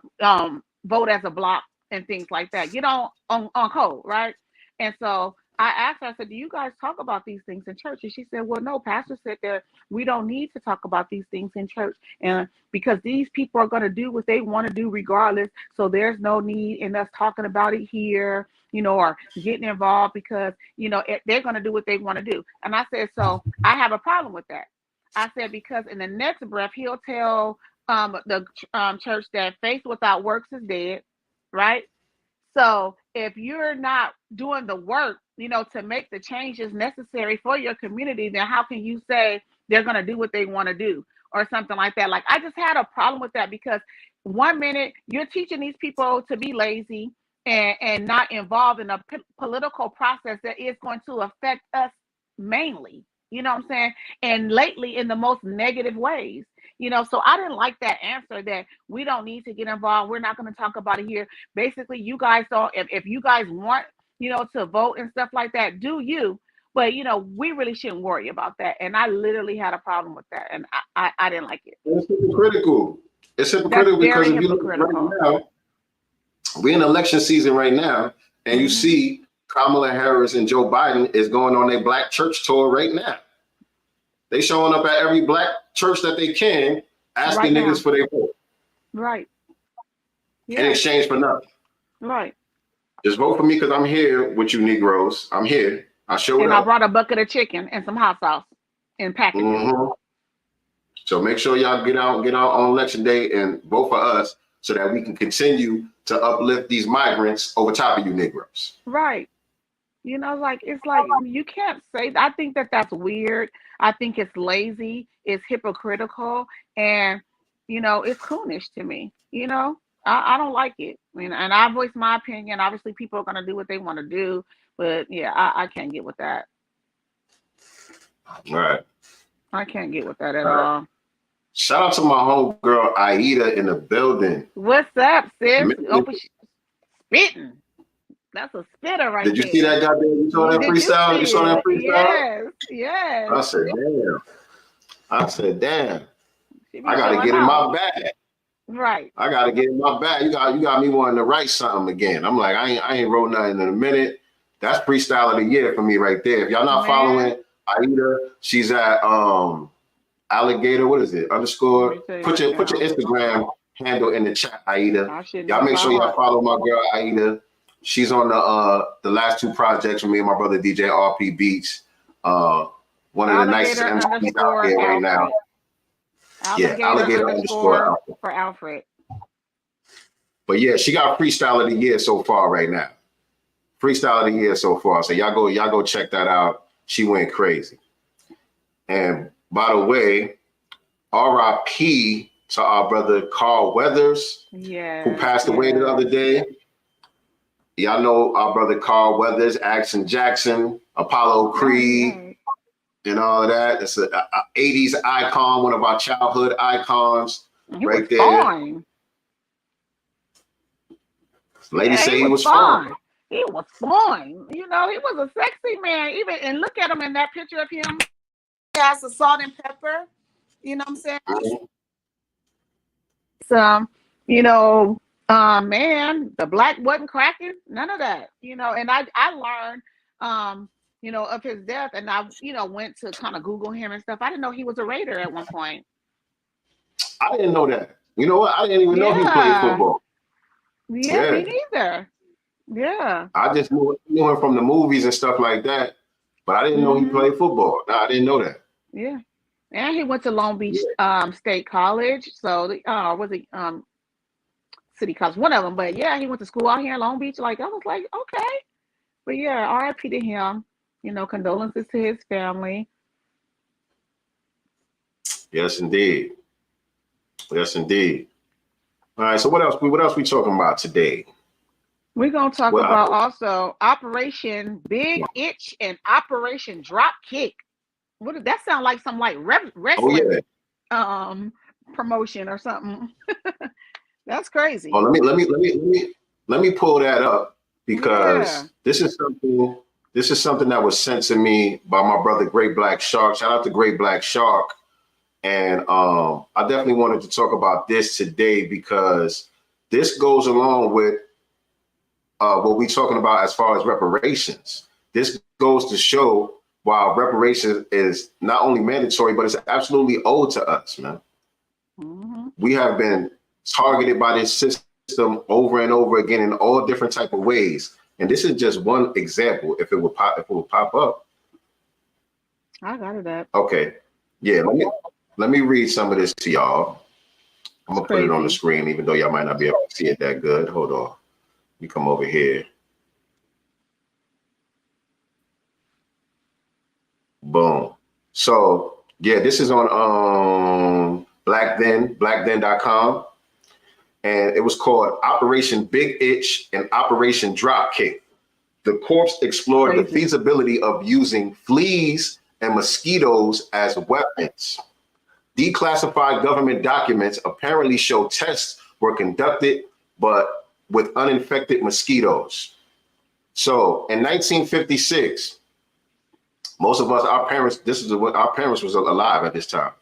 vote as a block and things like that. Get on code, right? And so I asked her, I said, do you guys talk about these things in church? And she said, well, no, Pastor said that we don't need to talk about these things in church. And because these people are going to do what they want to do regardless. So there's no need in us talking about it here, you know, or getting involved because, you know, they're going to do what they want to do. And I said, so I have a problem with that. I said, because in the next breath, he'll tell the church that faith without works is dead, right? So if you're not doing the work, you know, to make the changes necessary for your community, then how can you say they're going to do what they want to do or something like that? Like, I just had a problem with that because 1 minute you're teaching these people to be lazy and not involved in a political process that is going to affect us mainly, you know what I'm saying? And lately in the most negative ways. You know, so I didn't like that answer that we don't need to get involved. We're not going to talk about it here. Basically, you guys don't, if you guys want, you know, to vote and stuff like that, do you? But, you know, we really shouldn't worry about that. And I literally had a problem with that. And I didn't like it. It's hypocritical. It's hypocritical because very if you look hypocritical. right now, we're in election season right now, and you see Kamala Harris and Joe Biden is going on a black church tour right now. They showing up at every black church that they can, asking Right niggas now. for their vote Right. in exchange for nothing. Right. Just vote for me because I'm here with you Negroes. I'm here. I showed And up. I brought a bucket of chicken and some hot sauce in packages. So make sure y'all get out on election day and vote for us so that we can continue to uplift these migrants over top of you Negroes. Right. You know, like, it's like, you can't say, I think that that's weird. I think it's lazy. It's hypocritical. And, you know, it's coonish to me. You know, I don't like it. I mean, and I voice my opinion. Obviously, people are going to do what they want to do. But yeah, I can't get with that. All right. I can't get with that at all. Shout out to my homegirl Aida in the building. What's up, sis? Spitting. That's a spitter right there. Did you see that goddamn? You saw that freestyle? You saw that freestyle? Yes, yes. I said, damn. I gotta get in my bag. Right. I gotta get in my bag. You got me wanting to write something again. I'm like, I ain't wrote nothing in a minute. That's freestyle of the year for me right there. If y'all not following Aida, she's at alligator. What is it? Underscore. Put your Instagram handle in the chat, Aida. Y'all make sure y'all follow my girl Aida. She's on the last two projects with me and my brother DJ RP Beats. One of the nicest MCs out there right now. Alligator underscore for Alfred. But yeah, she got freestyle of the year so far right now. Freestyle of the year so far. So y'all go check that out. She went crazy. And by the way, RIP to our brother Carl Weathers, who passed away the other day. Y'all know our brother Carl Weathers, Action Jackson, Apollo Creed, and all of that. It's a 80s icon, one of our childhood icons right there. Fine. Lady say he was fine. He was fine. You know, he was a sexy man. Even, and look at him in that picture of him. He has the salt and pepper. You know what I'm saying? Some, you know, man, the black wasn't cracking, none of that, you know. And I learned, you know, of his death, and I, you know, went to kind of Google him and stuff. I didn't know he was a Raider at one point. I didn't know that. You know what? I didn't even know he played football. Yeah, me neither. Yeah. I just knew him from the movies and stuff like that, but I didn't know he played football. No, I didn't know that. Yeah. And he went to Long Beach State College. So was it City College, one of them, but yeah, he went to school out here in Long Beach. Like, I was like, okay. But yeah, RIP to him. You know, condolences to his family. Yes, indeed. Yes, indeed. All right, so what else we talking about today? We're gonna talk about also Operation Big Itch and Operation Drop Kick. What did that sound like? Some like wrestling promotion or something. That's crazy. Oh, let me pull that up because this is something that was sent to me by my brother Great Black Shark. Shout out to Great Black Shark. And I definitely wanted to talk about this today because this goes along with what we're talking about as far as reparations. This goes to show why reparations is not only mandatory, but it's absolutely owed to us, man. We have been targeted by this system over and over again in all different type of ways. And this is just one example. If it would pop up. I got it up. Okay. Yeah, let me read some of this to y'all. I'm gonna put it on the screen, even though y'all might not be able to see it that good. Hold on. You come over here. Boom. So yeah, this is on blackden.com. And it was called Operation Big Itch and Operation Drop Kick. The corps explored the feasibility of using fleas and mosquitoes as weapons. Declassified government documents apparently show tests were conducted, but with uninfected mosquitoes. So in 1956, most of us, our parents was alive at this time.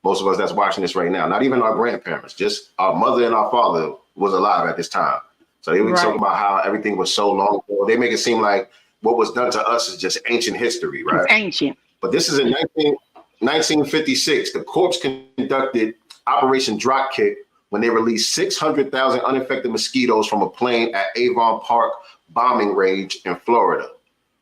Most of us that's watching this right now, not even our grandparents, just our mother and our father was alive at this time. So they were talking about how everything was so long ago. They make it seem like what was done to us is just ancient history, right? It's ancient. But this is in 1956. The Corps conducted Operation Dropkick when they released 600,000 uninfected mosquitoes from a plane at Avon Park bombing range in Florida.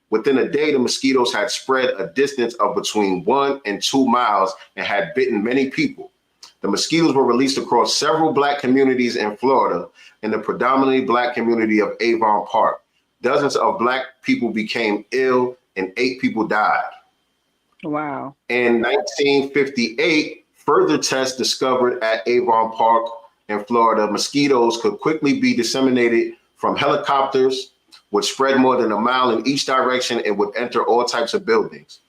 Within a day, the mosquitoes had spread a distance of between 1 and 2 miles and had bitten many people. The mosquitoes were released across several Black communities in Florida and the predominantly Black community of Avon Park. Dozens of Black people became ill and 8 people died. Wow. In 1958, further tests discovered at Avon Park in Florida, mosquitoes could quickly be disseminated from helicopters, would spread more than a mile in each direction, and would enter all types of buildings.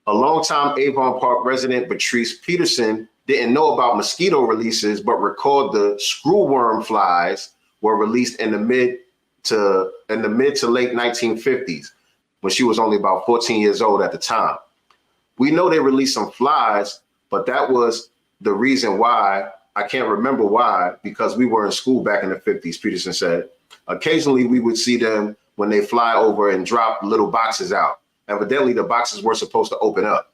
A longtime Avon Park resident, Patrice Peterson, didn't know about mosquito releases, but recalled the screwworm flies were released in the mid to late 1950s, when she was only about 14 years old at the time. We know they released some flies, but that was the reason why. I can't remember why, because we were in school back in the 50s, Peterson said. Occasionally, we would see them when they fly over and drop little boxes out. Evidently, the boxes were supposed to open up.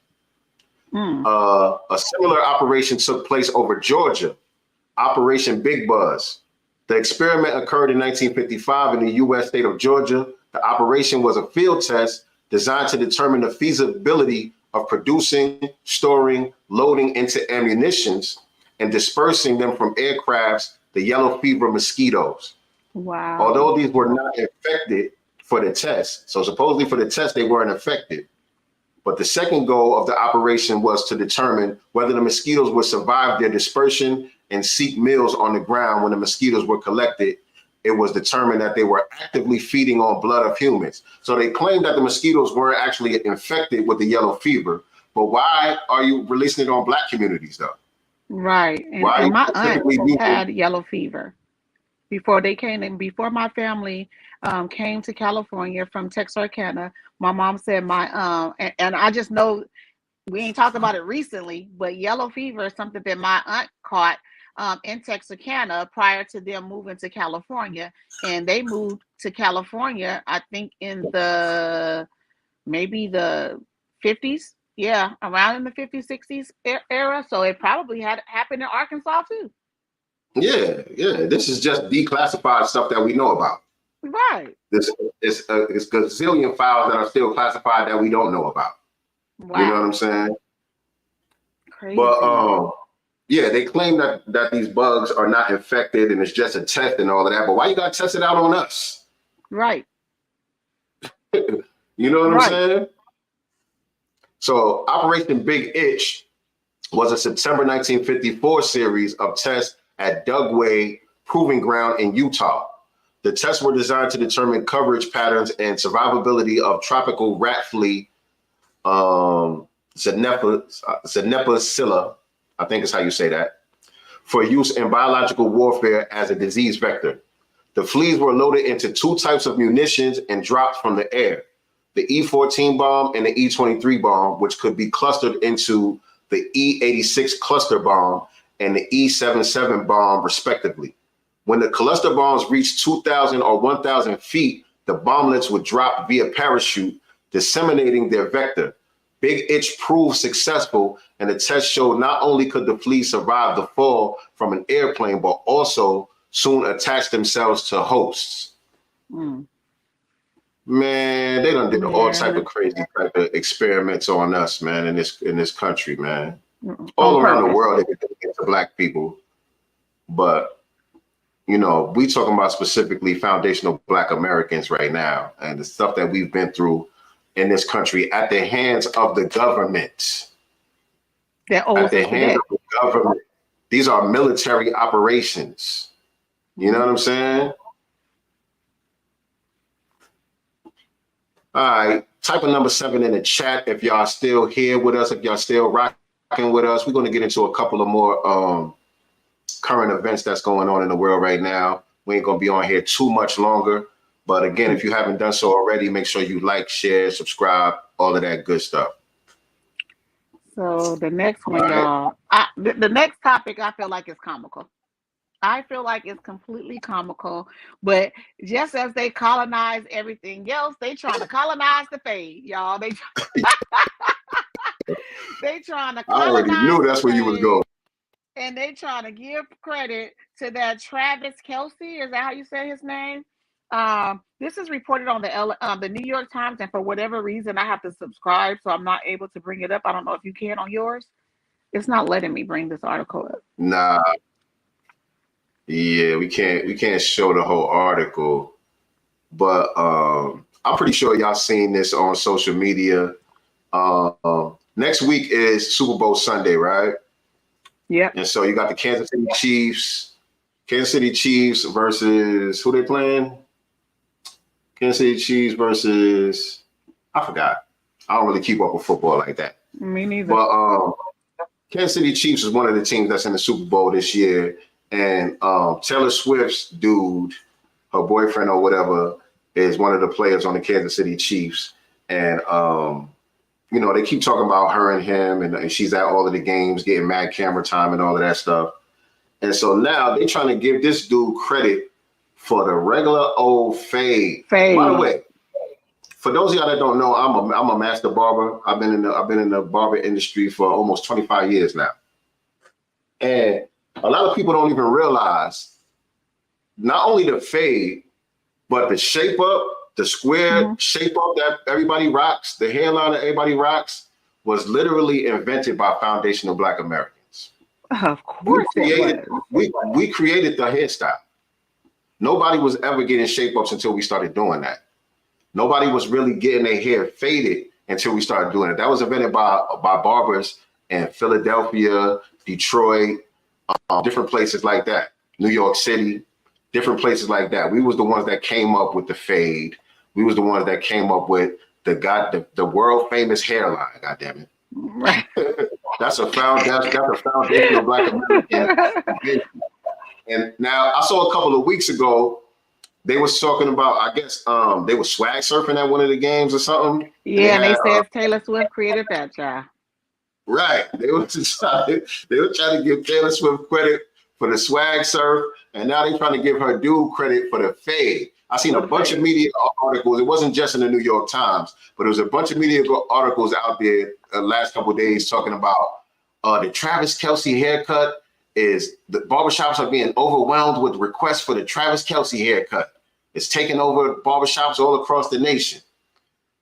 A similar operation took place over Georgia, Operation Big Buzz. The experiment occurred in 1955 in the U.S. state of Georgia. The operation was a field test designed to determine the feasibility of producing, storing, loading into ammunitions, and dispersing them from aircrafts, the yellow fever mosquitoes. Wow. Although these were not infected for the test, so supposedly for the test, they weren't infected. But the second goal of the operation was to determine whether the mosquitoes would survive their dispersion and seek meals on the ground. When the mosquitoes were collected, it was determined that they were actively feeding on blood of humans. So they claimed that the mosquitoes weren't actually infected with the yellow fever. But why are you releasing it on Black communities, though? Right. And my aunt had yellow fever before they came in, before my family came to California from Texarkana. My mom said and I just know we ain't talked about it recently, but yellow fever is something that my aunt caught in Texarkana prior to them moving to California. And they moved to California, I think in maybe the 50s. Yeah, around in the 50s, 60s era. So it probably had happened in Arkansas too. Yeah. This is just declassified stuff that we know about. Right. It's gazillion files that are still classified that we don't know about. Wow. You know what I'm saying? Crazy. But yeah, they claim that these bugs are not infected and it's just a test and all of that. But why you gotta test it out on us? Right. You know what I'm saying? So Operation Big Itch was a September 1954 series of tests at Dugway Proving Ground in Utah. The tests were designed to determine coverage patterns and survivability of tropical rat flea, Zenepacilla, I think is how you say that, for use in biological warfare as a disease vector. The fleas were loaded into 2 types of munitions and dropped from the air: the E-14 bomb and the E-23 bomb, which could be clustered into the E-86 cluster bomb and the E-77 bomb, respectively. When the cluster bombs reached 2,000 or 1,000 feet, the bomblets would drop via parachute, disseminating their vector. Big Itch proved successful, and the test showed not only could the fleas survive the fall from an airplane, but also soon attach themselves to hosts. Man, they done did all type of crazy type of experiments on us, man, in this country, man. All around the world, they did it to Black people. But, you know, we talking about specifically foundational Black Americans right now, and the stuff that we've been through in this country at the hands of the government. At the hands of the government. These are military operations. You know what I'm saying? All right, type of number 7 in the chat if y'all still here with us, if y'all still rocking with us. We're going to get into a couple of more current events that's going on in the world right now. We ain't going to be on here too much longer. But again, if you haven't done so already, make sure you like, share, subscribe, all of that good stuff. So the next one, y'all. The next topic, I feel like is comical. I feel like it's completely comical, but just as they colonize everything else, they trying to colonize the fade, y'all. They trying to colonize I already knew that's where you was going. and they trying to give credit to that Travis Kelce. Is that how you say his name? This is reported on the New York Times, and for whatever reason, I have to subscribe, so I'm not able to bring it up. I don't know if you can on yours. It's not letting me bring this article up. Nah. Yeah, we can't show the whole article, but I'm pretty sure y'all seen this on social media. Next week is Super Bowl Sunday, right? Yep. And so you got the Kansas City Chiefs versus who they playing? Kansas City Chiefs versus I forgot. I don't really keep up with football like that. Me neither. But Kansas City Chiefs is one of the teams that's in the Super Bowl this year. And Taylor Swift's dude, her boyfriend or whatever, is one of the players on the Kansas City Chiefs. And, you know, they keep talking about her and him, and she's at all of the games getting mad camera time and all of that stuff. And so now they're trying to give this dude credit for the regular old fade. By the way, for those of y'all that don't know, I'm a master barber. I've been in the barber industry for almost 25 years now. And a lot of people don't even realize not only the fade, but the shape up, the square shape up that everybody rocks, the hairline that everybody rocks, was literally invented by foundational Black Americans. Of course we created the hairstyle. Nobody was ever getting shape ups until we started doing that. Nobody was really getting their hair faded until we started doing it. That was invented by barbers in Philadelphia, Detroit, different places like that, New York City, different places like that. We was the ones that came up with the fade. We was the ones that came up with the world famous hairline. God damn it! Right. that's a foundation of Black American. And now I saw a couple of weeks ago they was talking about, I guess they were swag surfing at one of the games or something. Yeah, and they said Taylor Swift created that, child. Right. They were trying to give Taylor Swift credit for the swag surf, and now they're trying to give her dude credit for the fade. I seen a bunch of media articles. It wasn't just in the New York Times, but there was a bunch of media articles out there the last couple of days talking about the Travis Kelce haircut is the barbershops are being overwhelmed with requests for the Travis Kelce haircut. It's taking over barbershops all across the nation.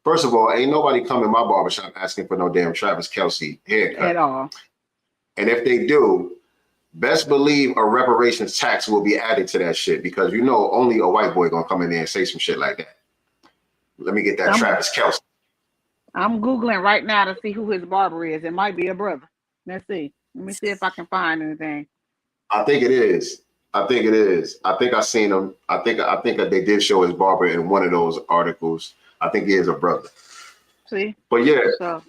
First of all, ain't nobody come in my barbershop asking for no damn Travis Kelce haircut. At all. And if they do, best believe a reparations tax will be added to that shit, because you know only a white boy gonna come in there and say some shit like that. Let me get that Travis Kelce. I'm Googling right now to see who his barber is. It might be a brother. Let's see. Let me see if I can find anything. I think it is. I think I seen him. I think that they did show his barber in one of those articles. I think he is a brother. See? But yeah,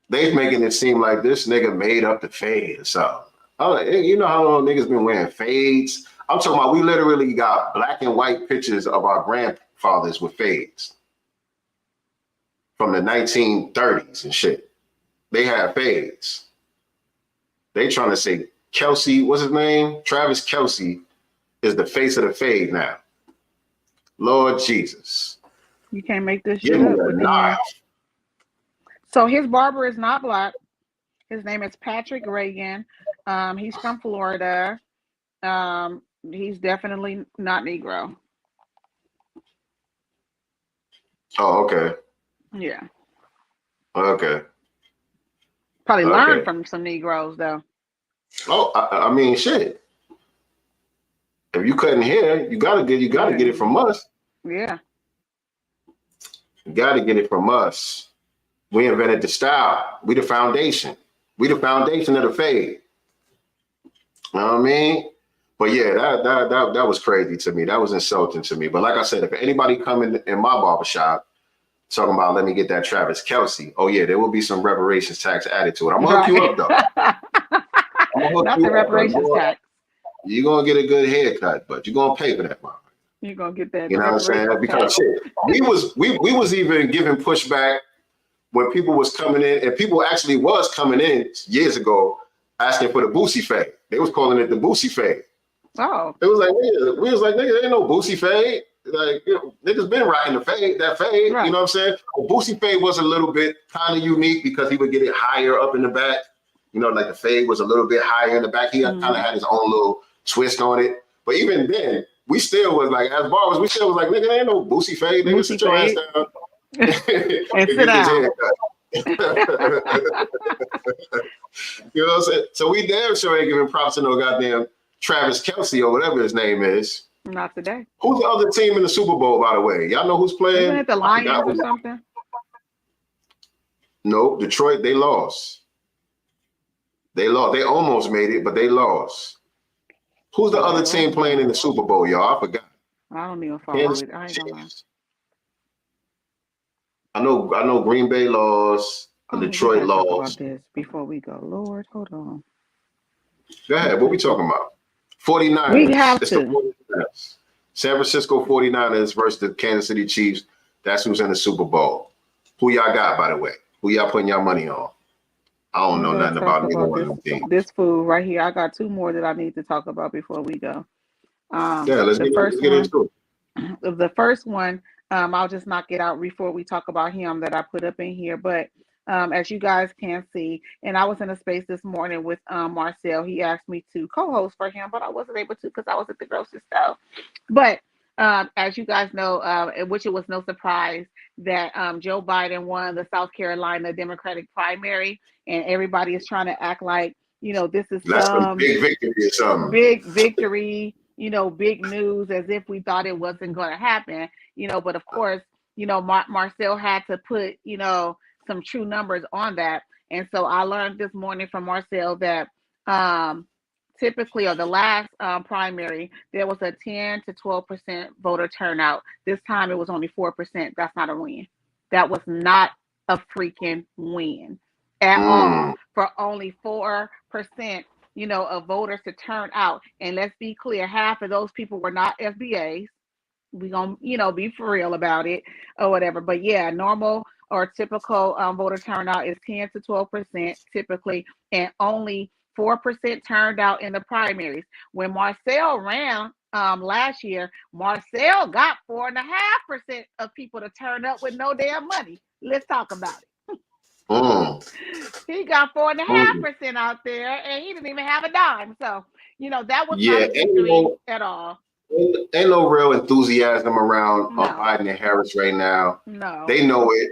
they making it seem like this nigga made up the fade or something. You know how long niggas been wearing fades? I'm talking about we literally got black and white pictures of our grandfathers with fades from the 1930s and shit. They had fades. They trying to say Kelce, what's his name? Travis Kelce is the face of the fade now. Lord Jesus. You can't make this shit up. So his barber is not black. His name is Patrick Reagan. He's from Florida. He's definitely not Negro. Oh, okay. Yeah. Okay. Probably learned from some Negroes though. Oh, I mean, shit. If you couldn't hear, you gotta get it from us. Yeah. You gotta get it from us. We invented the style. We the foundation. We the foundation of the fade. You know what I mean? But yeah, that was crazy to me. That was insulting to me. But like I said, if anybody come in my barbershop talking about let me get that Travis Kelce, oh yeah, there will be some reparations tax added to it. I'm gonna hook you up though. Not the reparations tax. You're gonna get a good haircut, but you're gonna pay for that, man. You're gonna get that. You know what I'm saying? Because shit, we was even giving pushback when people was coming in, and people actually was coming in years ago asking for the Boosie fade. They was calling it the Boosie fade. Oh. It was like, nigga, we was like, nigga, there ain't no Boosie fade. Like, you know, niggas been rocking the fade, that fade, Right. you know what I'm saying? Well, Boosie fade was a little bit kind of unique because he would get it higher up in the back. You know, like the fade was a little bit higher in the back. He kind of had his own little twist on it. But even then, we still was like, as barbers, we still was like, nigga, there ain't no Boosie fade. Nigga, sit your ass down. And sit down. You know what I'm saying? So we damn sure ain't giving props to no goddamn Travis Kelce or whatever his name is. Not today. Who's the other team in the Super Bowl, by the way? Y'all know who's playing? Isn't it the Lions or something? No, Detroit, they lost. They lost. They almost made it, but they lost. Who's the other team playing in the Super Bowl, y'all? I forgot. I don't even follow it. I ain't gonna lie. I know Green Bay lost. Detroit lost. About this before we go. Lord, hold on. Go ahead. What we talking about? 49ers. We have it's to. The 49ers. San Francisco 49ers versus the Kansas City Chiefs. That's who's in the Super Bowl. Who y'all got, by the way? Who y'all putting y'all money on? I don't know nothing about neither one of them teams. This food right here. I got two more that I need to talk about before we go. Let's get into it. The first one, I'll just knock it out before we talk about him that I put up in here. But as you guys can see, and I was in a space this morning with Marcel. He asked me to co-host for him, but I wasn't able to because I was at the grocery store. But as you guys know, which it was no surprise that Joe Biden won the South Carolina Democratic primary, and everybody is trying to act like, you know, this is some big victory or something. Big victory, you know, big news, as if we thought it wasn't going to happen, you know. But of course, you know, Marcel had to put, you know, some true numbers on that. And so I learned this morning from Marcel that typically, or the last primary, there was a 10 to 12% voter turnout. This time it was only 4%. That's not a win. That was not a freaking win at all, for only 4%, you know, of voters to turn out. And let's be clear, half of those people were not FBAs. We gonna, you know, be for real about it or whatever. But yeah, normal or typical voter turnout is 10 to 12% typically, and only 4% turned out in the primaries. When Marcel ran last year, Marcel got 4.5% of people to turn up with no damn money. Let's talk about it. He got 4.5% out there, and he didn't even have a dime. So, you know, that was not a victory at all. Ain't no real enthusiasm around Biden and Harris right now. No. They know it.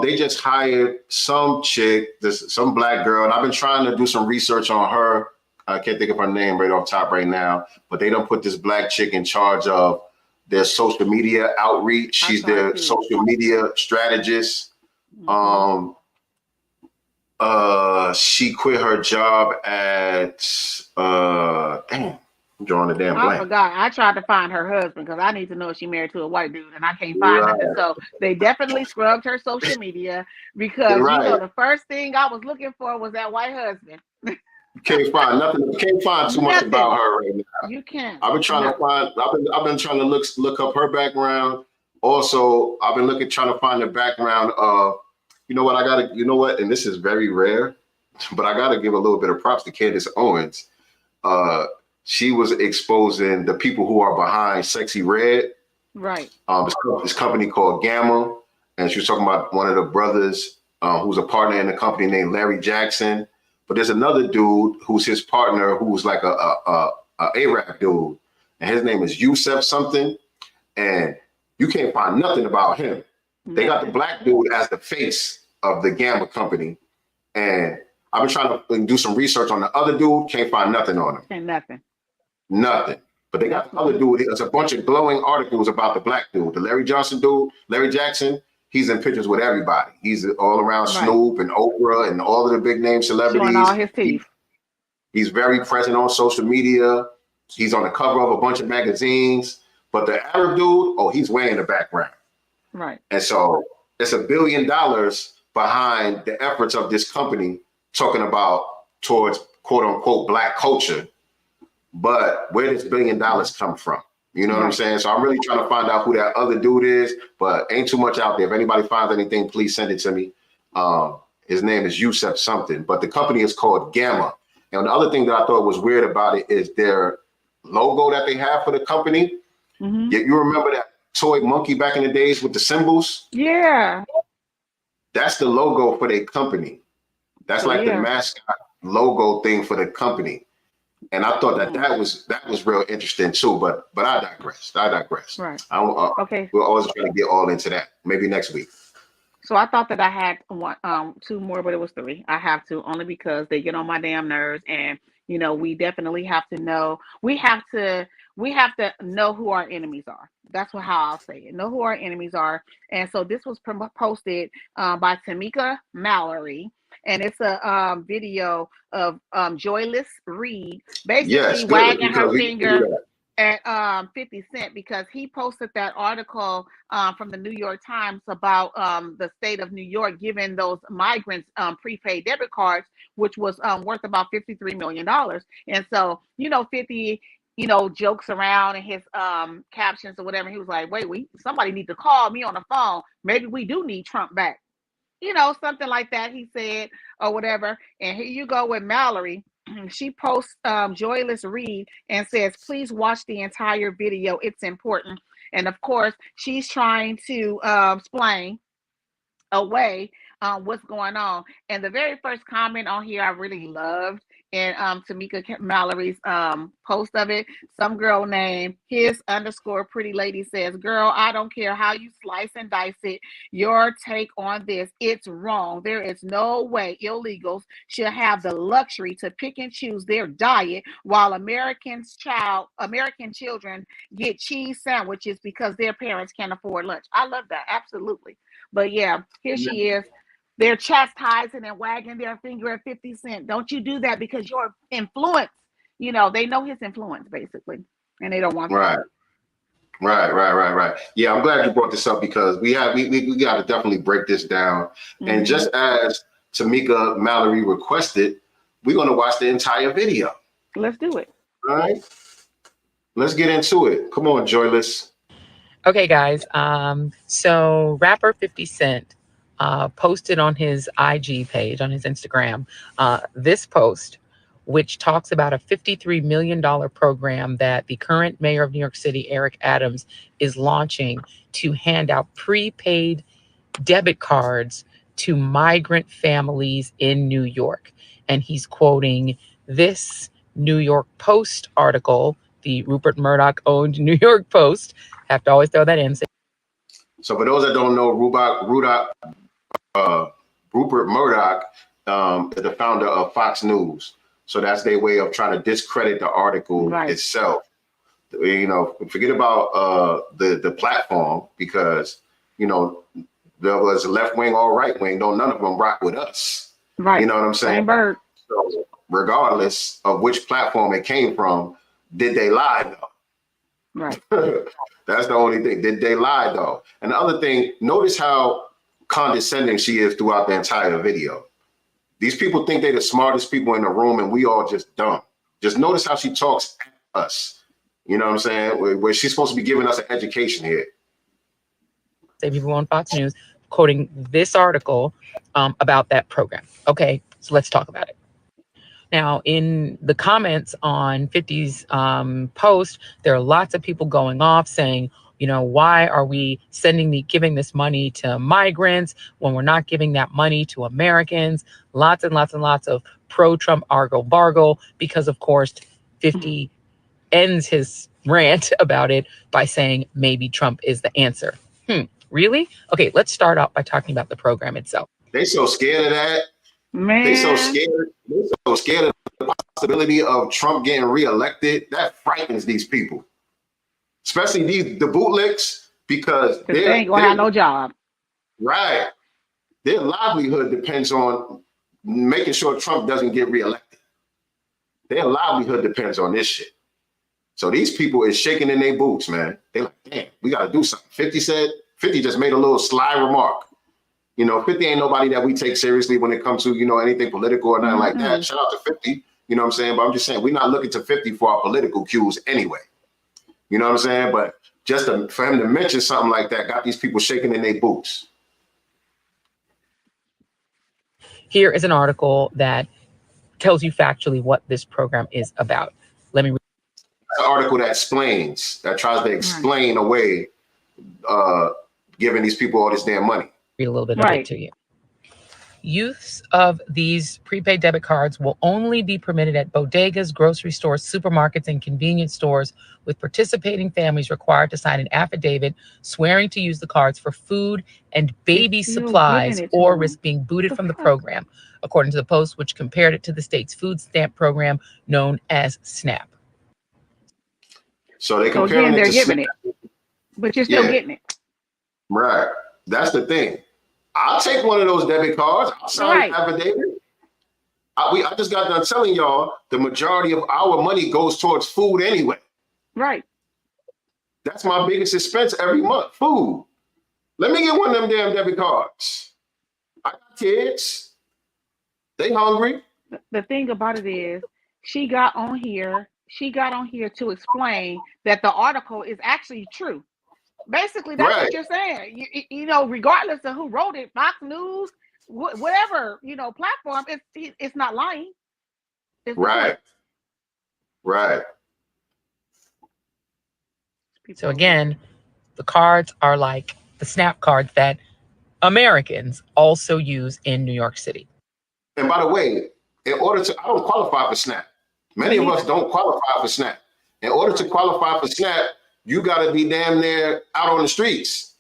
They just hired some chick, some black girl, and I've been trying to do some research on her. I can't think of her name right off top right now, but they don't put this black chick in charge of their social media outreach. She's their social media strategist. She quit her job at damn, I'm drawing a damn blank. I forgot. I tried to find her husband because I need to know if she married to a white dude, and I can't find nothing. So they definitely scrubbed her social media because you know the first thing I was looking for was that white husband. Can't find nothing. Can't find too much about her right now. You can't. I've been trying to find. I've been trying to look up her background. Also, I've been trying to find the background of. You know what? You know what? And this is very rare, but I gotta give a little bit of props to Candace Owens. She was exposing the people who are behind Sexy Red. Right. This company called Gamma, and she was talking about one of the brothers who's a partner in the company named Larry Jackson. But there's another dude who's his partner who's like a Arab dude, and his name is Yusef something, and you can't find nothing about him. They got the black dude as the face of the Gamma company, and I've been trying to do some research on the other dude. Can't find nothing on him. And Nothing. But they got the other dude. There's a bunch of glowing articles about the black dude, the Larry Johnson dude, Larry Jackson. He's in pictures with everybody. He's all around Snoop and Oprah and all of the big name celebrities. Showing all his teeth. He's very present on social media. He's on the cover of a bunch of magazines. But the Arab dude, he's way in the background. Right. And so it's $1 billion behind the efforts of this company talking about towards quote unquote black culture. But where does $1 billion come from? You know what I'm saying? So I'm really trying to find out who that other dude is, but ain't too much out there. If anybody finds anything, please send it to me. His name is Yusef something, but the company is called Gamma. And the other thing that I thought was weird about it is their logo that they have for the company. Mm-hmm. You remember that toy monkey back in the days with the symbols? Yeah. That's the logo for their company. That's like the mascot logo thing for the company. And I thought that was real interesting too. But I digress. Right. Okay. We're always trying to get all into that. Maybe next week. So I thought that I had two more, but it was three. I have to, only because they get on my damn nerves, and you know, we definitely have to know. We have to know who our enemies are. That's how I'll say it. Know who our enemies are. And so this was posted by Tamika Mallory, and it's a video of Joyless Reed basically wagging her finger at 50 Cent, because he posted that article from the New York Times about the state of New York giving those migrants prepaid debit cards, which was worth about $53 million. And so, you know, 50, you know, jokes around in his captions or whatever. He was like, wait, somebody need to call me on the phone. Maybe we do need Trump back. You know, something like that, he said, or whatever. And here you go with Mallory. She posts Joyless Reed and says, please watch the entire video. It's important. And of course, she's trying to explain away what's going on. And the very first comment on here I really loved, and Tamika Mallory's post of it, some girl named his_pretty lady says, girl, I don't care how you slice and dice it. Your take on this, it's wrong. There is no way illegals should have the luxury to pick and choose their diet while American children get cheese sandwiches because their parents can't afford lunch. I love that. Absolutely. But yeah, here she is. They're chastising and wagging their finger at 50 Cent. Don't you do that, because your influence, you know, they know his influence basically, and they don't want that. Right. Yeah, I'm glad you brought this up, because we got to definitely break this down. Mm-hmm. And just as Tamika Mallory requested, we're going to watch the entire video. Let's do it. All right. Let's get into it. Come on, Joyless. Okay, guys. So rapper 50 Cent posted on his IG page, on his Instagram, this post, which talks about a $53 million program that the current mayor of New York City, Eric Adams, is launching to hand out prepaid debit cards to migrant families in New York. And he's quoting this New York Post article, the Rupert Murdoch owned New York Post. Have to always throw that in. So for those that don't know, Rupert Murdoch is the founder of Fox News. So that's their way of trying to discredit the article itself. You know, forget about the platform, because, you know, there was left wing or right wing. None of them rock with us. Right. You know what I'm saying? Same bird. So regardless of which platform it came from, did they lie though? Right. That's the only thing. Did they lie though? And the other thing, notice how condescending she is throughout the entire video. These people think they're the smartest people in the room, and we all just dumb. Just notice how she talks at us. You know what I'm saying? Where she's supposed to be giving us an education here. Say people on Fox News quoting this article about that program. Okay, so let's talk about it. Now, in the comments on 50's post, there are lots of people going off saying, you know, why are we giving this money to migrants when we're not giving that money to Americans? Lots and lots and lots of pro-Trump argle-bargle, because, of course, 50 ends his rant about it by saying maybe Trump is the answer. Really? Okay, let's start off by talking about the program itself. They so scared of that. Man. They so scared of the possibility of Trump getting reelected. That frightens these people. Especially the bootlicks, because they ain't gonna have no job. Right. Their livelihood depends on making sure Trump doesn't get reelected. Their livelihood depends on this shit. So these people is shaking in their boots, man. They like, damn, we gotta do something. 50 just made a little sly remark. You know, 50 ain't nobody that we take seriously when it comes to, you know, anything political or nothing like that. Shout out to 50, you know what I'm saying? But I'm just saying, we're not looking to 50 for our political cues anyway. You know what I'm saying? But just for him to mention something like that got these people shaking in their boots. here is an article that tells you factually what this program is about. Let me read an article that tries to explain away giving these people all this damn money. Read a little bit of it to you. Use of these prepaid debit cards will only be permitted at bodegas, grocery stores, supermarkets, and convenience stores, with participating families required to sign an affidavit swearing to use the cards for food and baby supplies or risk being booted from the program, according to the Post, which compared it to the state's food stamp program known as SNAP. So they comparing they're it to giving SNAP. it, but you're still getting it. Right. That's the thing. I'll take one of those debit cards. I'll sign an affidavit. I just got done telling y'all the majority of our money goes towards food anyway. Right. That's my biggest expense every month, food. Let me get one of them damn debit cards. I got kids. They hungry. The thing about it is, she got on here to explain that the article is actually true. Basically, that's what you're saying. You know, regardless of who wrote it, Fox News, whatever, platform, it's not lying. It's right. So again, the cards are like the SNAP cards that Americans also use in New York City. And by the way, I don't qualify for SNAP. Many of us don't qualify for SNAP. In order to qualify for SNAP, you got to be damn near out on the streets.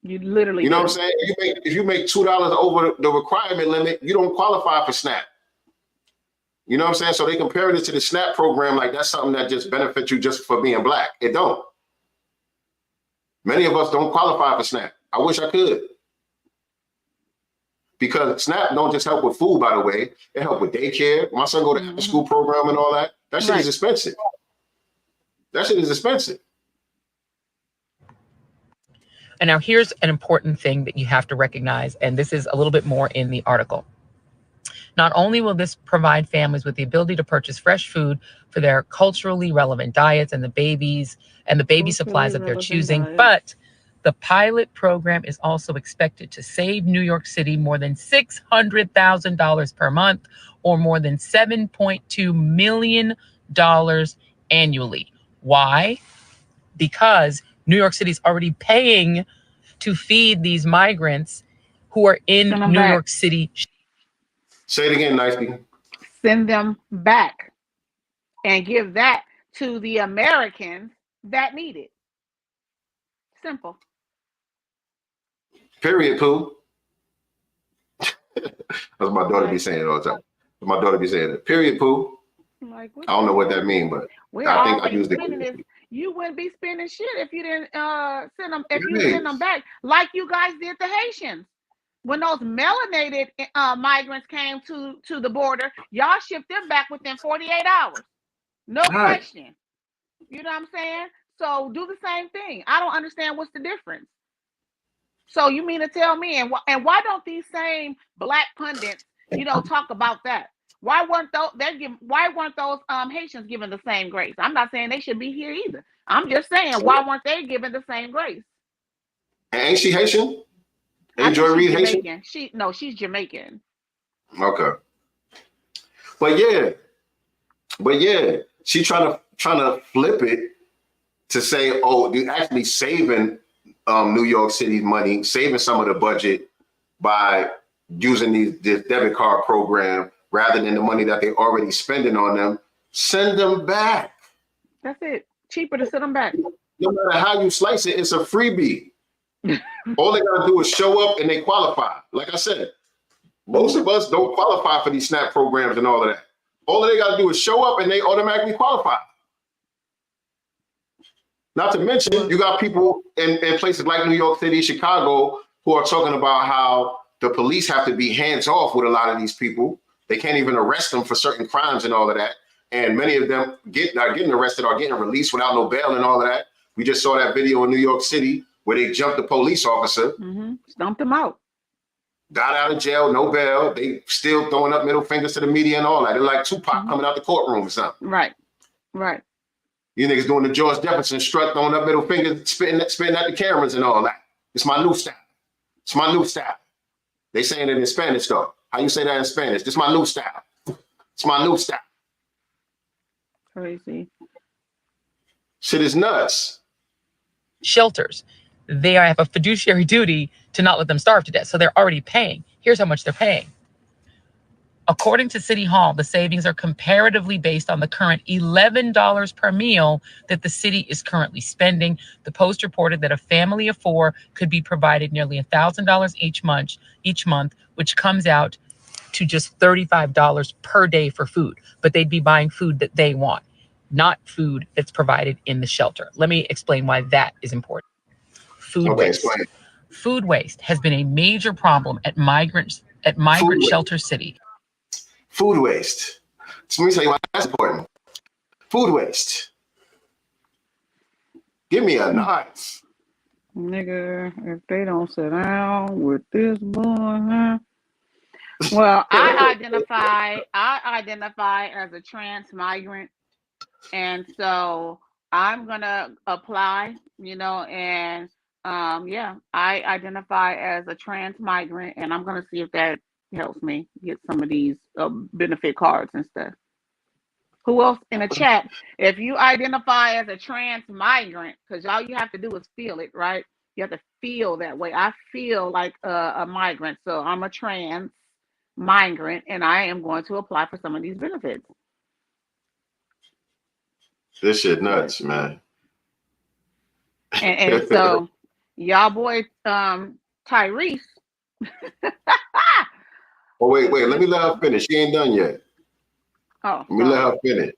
You literally, what I'm saying? If you make $2 over the requirement limit, you don't qualify for SNAP. You know what I'm saying? So they compare it to the SNAP program like that's something that just benefits you just for being black. It don't. Many of us don't qualify for SNAP. I wish I could. Because SNAP don't just help with food, by the way. It help with daycare. My son go to after school program and all that. That shit is expensive. That shit is expensive. And now here's an important thing that you have to recognize, and this is a little bit more in the article. Not only will this provide families with the ability to purchase fresh food for their culturally relevant diets and the baby supplies that they're choosing, but the pilot program is also expected to save New York City more than $600,000 per month, or more than $7.2 million annually. Why? Because New York City is already paying to feed these migrants who are in New York City. Say it again, nicely. Send them back and give that to the Americans that need it. Simple. Period, Pooh. That's what my daughter be saying all the time. My daughter be saying it. Period, Pooh. I don't know what that means, but I think I used it. You wouldn't be spending shit if you didn't send them. If you send them back, like you guys did the Haitians, when those melanated migrants came to the border, y'all shipped them back within 48 hours, no question. You know what I'm saying? So do the same thing. I don't understand what's the difference. So you mean to tell me, and why don't these same black pundits, talk about that? Why weren't those Haitians given the same grace? I'm not saying they should be here either. I'm just saying, why weren't they given the same grace? Ain't she Haitian? Ain't Joy Reid Haitian? She's Jamaican. Okay. But yeah, she trying to flip it to say, oh, you're actually saving New York City's money, saving some of the budget by using this debit card program rather than the money that they're already spending on them. Send them back. That's it. Cheaper to send them back. No matter how you slice it, it's a freebie. All they gotta do is show up and they qualify. Like I said, most of us don't qualify for these SNAP programs and all of that. All they gotta do is show up and they automatically qualify. Not to mention, you got people in places like New York City, Chicago, who are talking about how the police have to be hands off with a lot of these people. They can't even arrest them for certain crimes and all of that. And many of them are getting arrested or getting released without no bail and all of that. We just saw that video in New York City where they jumped the police officer. Stumped him out. Got out of jail, no bail. They still throwing up middle fingers to the media and all that. They're like Tupac coming out the courtroom or something. Right. You niggas doing the George Jefferson strut, throwing up middle fingers, spitting at the cameras and all that. It's my new style. It's my new style. They saying it in Spanish though. How you say that in Spanish? This is my new style. It's my new style. Crazy. Shit is nuts. Shelters. They have a fiduciary duty to not let them starve to death. So they're already paying. Here's how much they're paying. According to City Hall, the savings are comparatively based on the current $11 per meal that the city is currently spending. The Post reported that a family of 4 could be provided nearly $1,000 each month, which comes out to just $35 per day for food. But they'd be buying food that they want, not food that's provided in the shelter. Let me explain why that is important. Food waste. Explain. Food waste has been a major problem at migrant shelter city. Food waste. So let me tell you why that's important. Food waste. Give me a knife. Nigga, if they don't sit down with this boy, huh? Well, I identify as a trans migrant. And so I'm gonna apply, and yeah, I identify as a trans migrant, and I'm gonna see if that helps me get some of these benefit cards and stuff. Who else in the chat? If you identify as a trans migrant, because all you have to do is feel it, right? You have to feel that way. I feel like a migrant, so I'm a trans migrant, and I am going to apply for some of these benefits. This shit nuts, man. And so, y'all boy, Tyrese. Oh, wait. Let me let her finish. She ain't done yet. Oh, let me let her finish.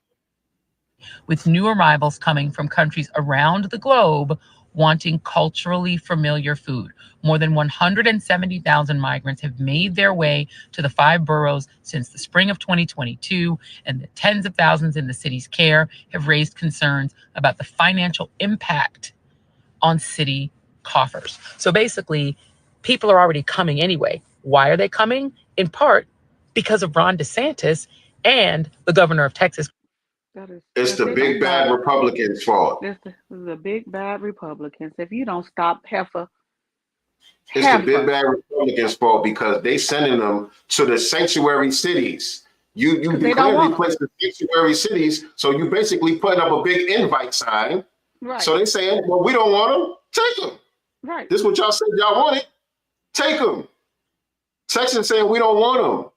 With new arrivals coming from countries around the globe wanting culturally familiar food. More than 170,000 migrants have made their way to the 5 boroughs since the spring of 2022, and the tens of thousands in the city's care have raised concerns about the financial impact on city coffers. So basically, people are already coming anyway. Why are they coming? In part because of Ron DeSantis and the governor of Texas. It's the big bad Republicans' fault. It's the big bad Republicans. If you don't stop heifer. It's the big bad Republicans' fault because they sending them to the sanctuary cities. You clearly place the sanctuary cities, so you basically putting up a big invite sign. Right. So they saying, well, we don't want them. Take them. Right. This is what y'all said y'all wanted. Take them. Texas saying we don't want them.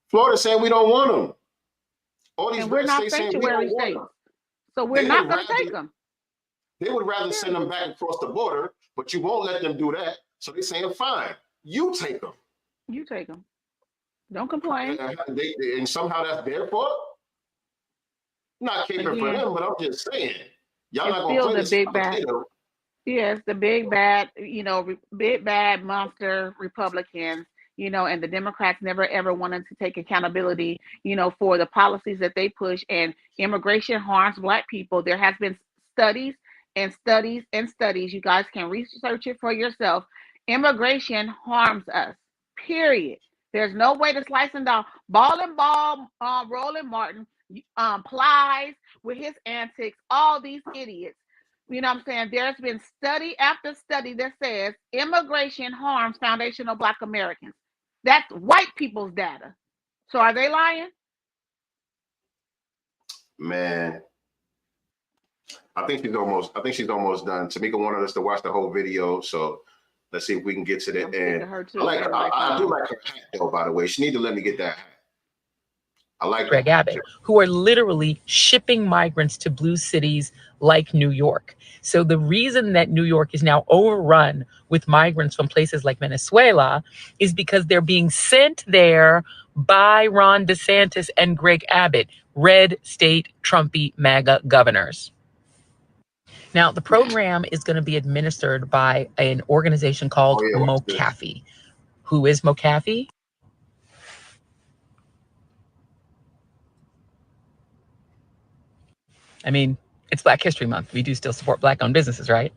Florida saying we don't want them. All these and we're not sanctuary states, so we're not going to take them. They would rather send them back across the border, but you won't let them do that. So they're saying, fine, you take them. You take them. Don't complain. And somehow that's their fault? Not caping for them, but I'm just saying. Y'all not going to play this big bad. Yes, the big bad, big bad monster Republicans. And the Democrats never ever wanted to take accountability, for the policies that they push, and immigration harms Black people. There has been studies and studies and studies. You guys can research it for yourself. Immigration harms us, period. There's no way to slice and dice. Roland Martin, Plies with his antics, all these idiots. You know what I'm saying? There's been study after study that says immigration harms foundational Black Americans. That's white people's data. So are they lying? Man, I think she's almost done. Tamika wanted us to watch the whole video, so let's see if we can get to the end. I do like her hat though, by the way. She need to let me get that hat. I like Greg Abbott, who are literally shipping migrants to blue cities like New York. So the reason that New York is now overrun with migrants from places like Venezuela is because they're being sent there by Ron DeSantis and Greg Abbott, red state Trumpy MAGA governors. Now, the program is going to be administered by an organization called MoCaFi. Who is MoCaFi? I mean, it's Black History Month. We do still support Black-owned businesses, right?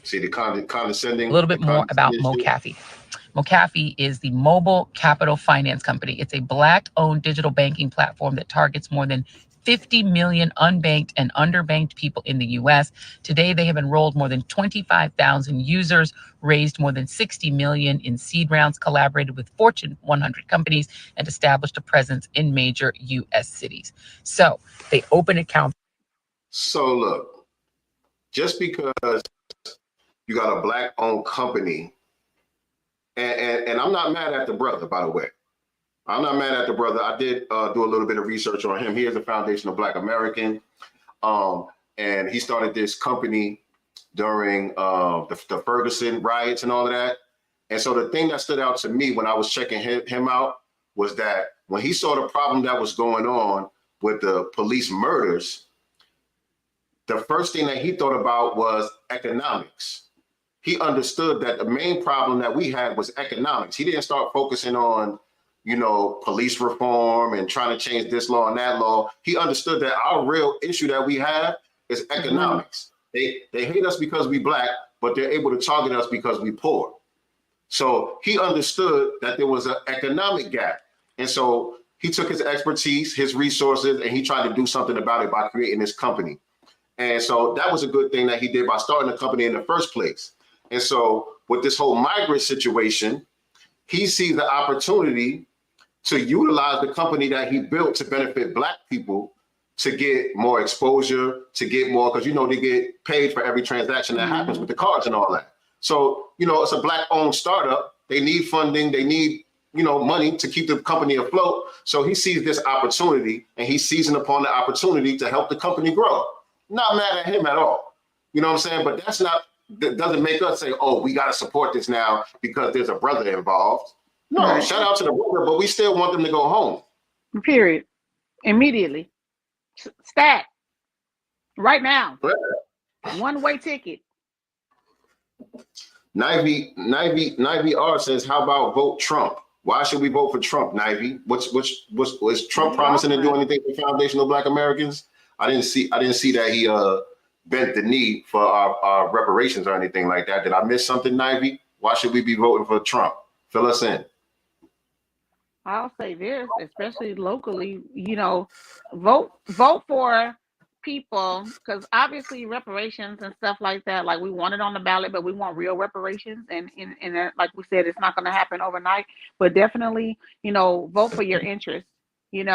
See the condescending. A little bit more about MoCaFi. MoCaFi is the Mobile Capital Finance Company. It's a Black-owned digital banking platform that targets more than 50 million unbanked and underbanked people in the U.S. Today, they have enrolled more than 25,000 users, raised more than 60 million in seed rounds, collaborated with Fortune 100 companies, and established a presence in major U.S. cities. So they open accounts. So look, just because you got a black-owned company, and I'm not mad at the brother, by the way. I'm not mad at the brother. I did do a little bit of research on him. He is a foundation of Black American, and he started this company during the Ferguson riots and all of that. And so the thing that stood out to me when I was checking him out was that when he saw the problem that was going on with the police murders, the first thing that he thought about was economics. He understood that the main problem that we had was economics. He didn't start focusing on, police reform and trying to change this law and that law. He understood that our real issue that we have is economics. They hate us because we black, but they're able to target us because we poor. So he understood that there was an economic gap. And so he took his expertise, his resources, and he tried to do something about it by creating this company. And so that was a good thing that he did by starting the company in the first place. And so with this whole migrant situation, he sees the opportunity to utilize the company that he built to benefit black people, to get more exposure, to get more, because they get paid for every transaction that happens with the cards and all that. So, it's a black-owned startup. They need funding. They need, money to keep the company afloat. So he sees this opportunity, and he's seizing upon the opportunity to help the company grow. Not mad at him at all. You know what I'm saying? But that doesn't make us say, oh, we got to support this now because there's a brother involved. No, shout out to the brother, but we still want them to go home. Period. Immediately. Stat. Right now. One-way ticket. Nivy R says, how about vote Trump? Why should we vote for Trump, Nivy? Was Trump promising to do anything for foundational Black Americans? I didn't see that he bent the knee for our reparations or anything like that. Did I miss something, Nivy? Why should we be voting for Trump? Fill us in. I'll say this, especially locally, vote for people, because obviously reparations and stuff like that, like we want it on the ballot, but we want real reparations. And like we said, it's not going to happen overnight, but definitely, vote for your interest, and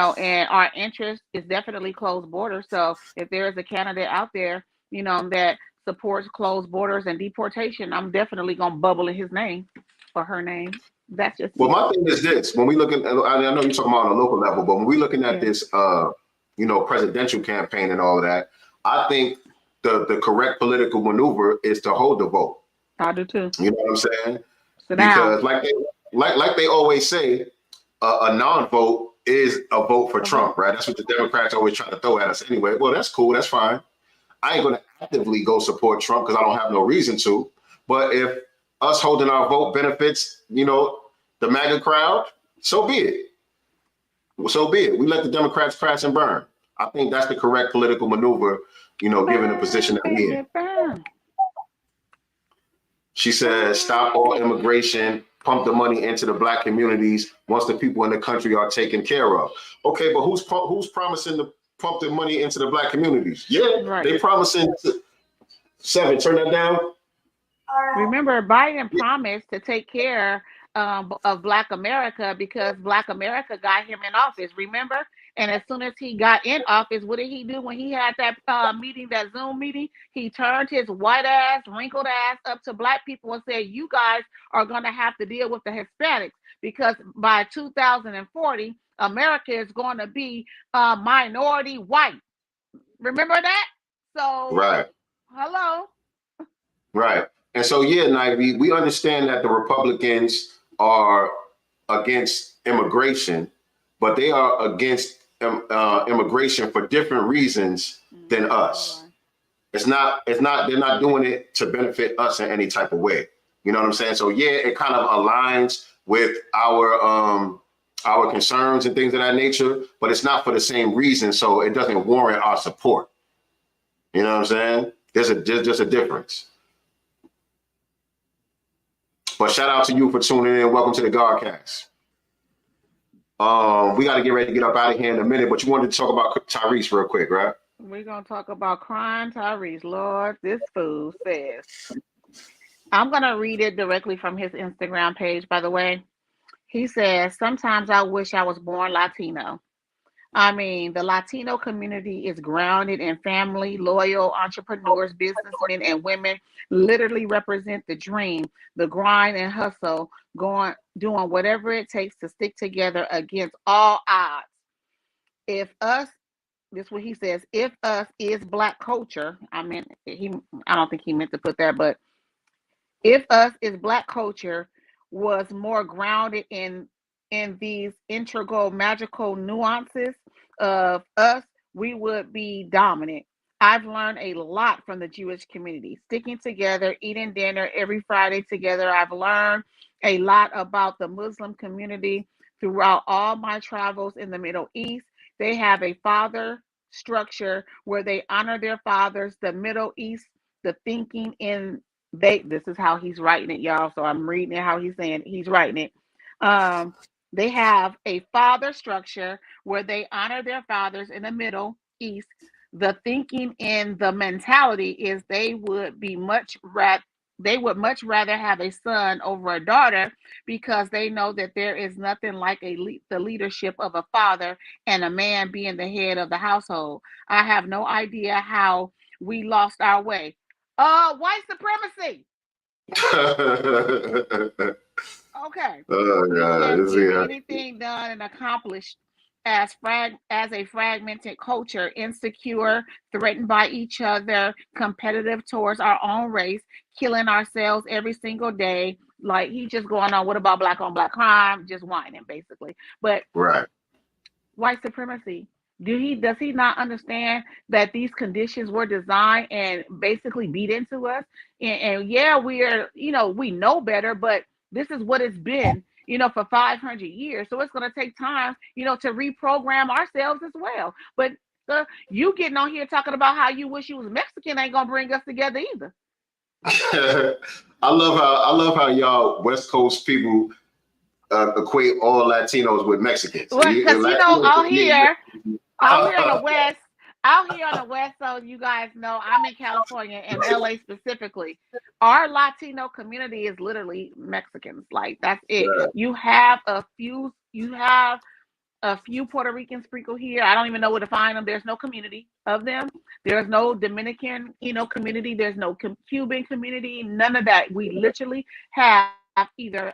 our interest is definitely closed borders. So if there is a candidate out there, that supports closed borders and deportation, I'm definitely going to bubble in his name or her name. That's just my thing is this: when we look at, I know you're talking about on a local level, but when we're looking at this, presidential campaign and all of that, I think the correct political maneuver is to hold the vote. I do too. You know what I'm saying? Because like they always say, a non-vote is a vote for Trump, right? That's what the Democrats always try to throw at us anyway. Well, that's cool. That's fine. I ain't going to actively go support Trump because I don't have no reason to. But if us holding our vote benefits, the MAGA crowd, so be it. So be it. We let the Democrats crash and burn. I think that's the correct political maneuver, given the position that we're in. She says, stop all immigration, pump the money into the Black communities once the people in the country are taken care of. Okay, but who's promising to pump the money into the Black communities? Yeah, right. They promising to, 7, turn that down. Remember, Biden promised to take care of Black America because Black America got him in office, remember? And as soon as he got in office, what did he do when he had that meeting, that Zoom meeting? He turned his white ass, wrinkled ass up to Black people and said, you guys are going to have to deal with the Hispanics because by 2040, America is going to be minority white. Remember that? So, right. Hello. Right. And so, yeah, Nivy, we understand that the Republicans are against immigration, but they are against immigration for different reasons than us. They're not doing it to benefit us in any type of way. You know what I'm saying? So, yeah, it kind of aligns with our concerns and things of that nature, but it's not for the same reason. So it doesn't warrant our support. You know what I'm saying? There's just a difference. But shout out to you for tuning in. Welcome to the Godcast. We got to get ready to get up out of here in a minute, but you wanted to talk about Tyrese real quick, right? We're going to talk about crying Tyrese. Lord, this fool says. I'm going to read it directly from his Instagram page, by the way. He says, sometimes I wish I was born Latino. I mean, the Latino community is grounded in family, loyal entrepreneurs, businessmen, and women literally represent the dream, the grind and hustle, doing whatever it takes to stick together against all odds. If us, this is what he says, if us is Black culture, I don't think he meant to put that, but if us is Black culture was more grounded in these integral, magical nuances of us, we would be dominant. I've learned a lot from the Jewish community, sticking together, eating dinner every Friday together. I've learned a lot about the Muslim community throughout all my travels in the Middle East. They have a father structure where they honor their fathers. The Middle East, the thinking in this is how he's writing it, y'all. So I'm reading it how he's saying it. He's writing it. They have a father structure where they honor their fathers in the Middle East. The thinking in the mentality is they would much rather have a son over a daughter, because they know that there is nothing like the leadership of a father and a man being the head of the household. I have no idea how we lost our way. White supremacy. Okay. Oh God! We can't get anything done and accomplished as a fragmented culture, insecure, threatened by each other, competitive towards our own race, killing ourselves every single day. Like, he just going on, what about Black on Black crime? Just whining, basically. But right. White supremacy. Does he not understand that these conditions were designed and basically beat into us? And yeah, we know better, but this is what it's been, for 500 years. So it's going to take time, to reprogram ourselves as well. But you getting on here talking about how you wish you was Mexican ain't going to bring us together either. I love how y'all West Coast people equate all Latinos with Mexicans. Well, because out here on the West, so you guys know, I'm in California and LA specifically. Our Latino community is literally Mexicans. Like, that's it. Yeah. You have a few Puerto Ricans sprinkled here. I don't even know where to find them. There's no community of them. There's no Dominican, community. There's no Cuban community. None of that. We literally have either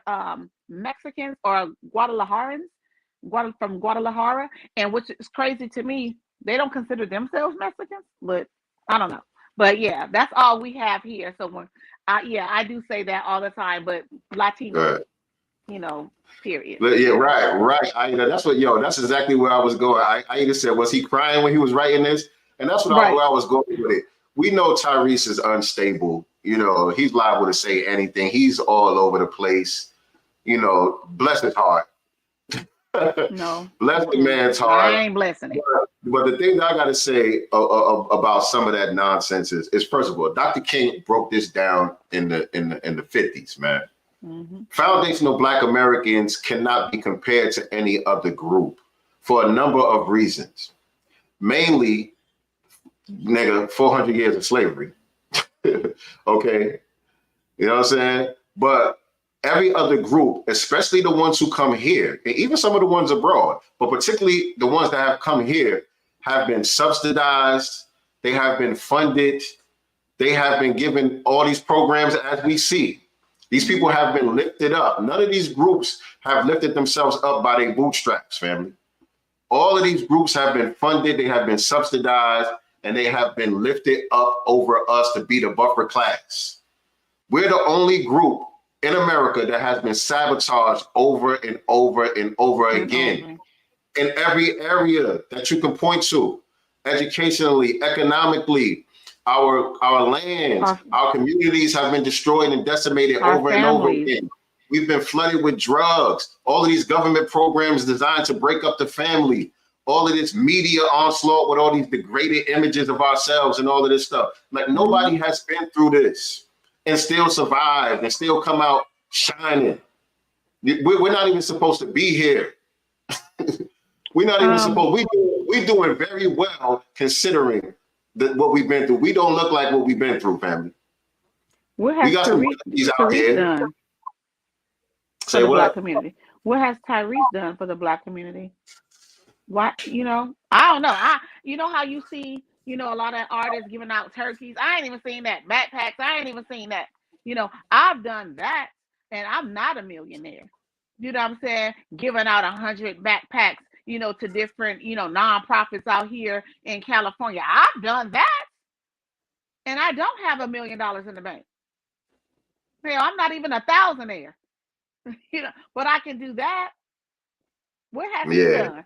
Mexicans or Guadalajarans from Guadalajara, and which is crazy to me. They don't consider themselves Mexicans, but I don't know. But yeah, that's all we have here. So I do say that all the time. But Latino, period. But yeah, right. That's exactly where I was going. I either said, was he crying when he was writing this? And that's where I was going with it. We know Tyrese is unstable. He's liable to say anything. He's all over the place. Bless his heart. No. Bless the man's heart. I ain't blessing it. But the thing that I got to say about some of that nonsense is, first of all, Dr. King broke this down in the 50s, man. Mm-hmm. Foundational Black Americans cannot be compared to any other group for a number of reasons. Mainly, 400 years of slavery. Okay. You know what I'm saying? But every other group, especially the ones who come here, and even some of the ones abroad, but particularly the ones that have come here, have been subsidized. They have been funded. They have been given all these programs as we see. These people have been lifted up. None of these groups have lifted themselves up by their bootstraps, family. All of these groups have been funded. They have been subsidized, and they have been lifted up over us to be the buffer class. We're the only group in America that has been sabotaged over and over and over again in every area that you can point to, educationally, economically. Our lands, our communities have been destroyed and decimated over and over again. We've been flooded with drugs. All of these government programs designed to break up the family. All of this media onslaught with all these degraded images of ourselves and all of this stuff. Like, nobody has been through this and still survived and still come out shining. We're not even supposed to be here. We're not even supposed. We doing very well considering what we've been through. We don't look like what we've been through, family. What has We got some these out here. done Say for the what? Black community? What has Tyrese done for the Black community? Why, you know, I don't know. You know how you see, you know, a lot of artists giving out turkeys. I ain't even seen that. Backpacks. I ain't even seen that. You know, I've done that, and I'm not a millionaire. You know what I'm saying? Giving out 100 backpacks, you know, to different, you know, nonprofits out here in California. I've done that, and I don't have $1 million in the bank. Hell, I'm not even a thousandaire. You know, but I can do that. What has he done?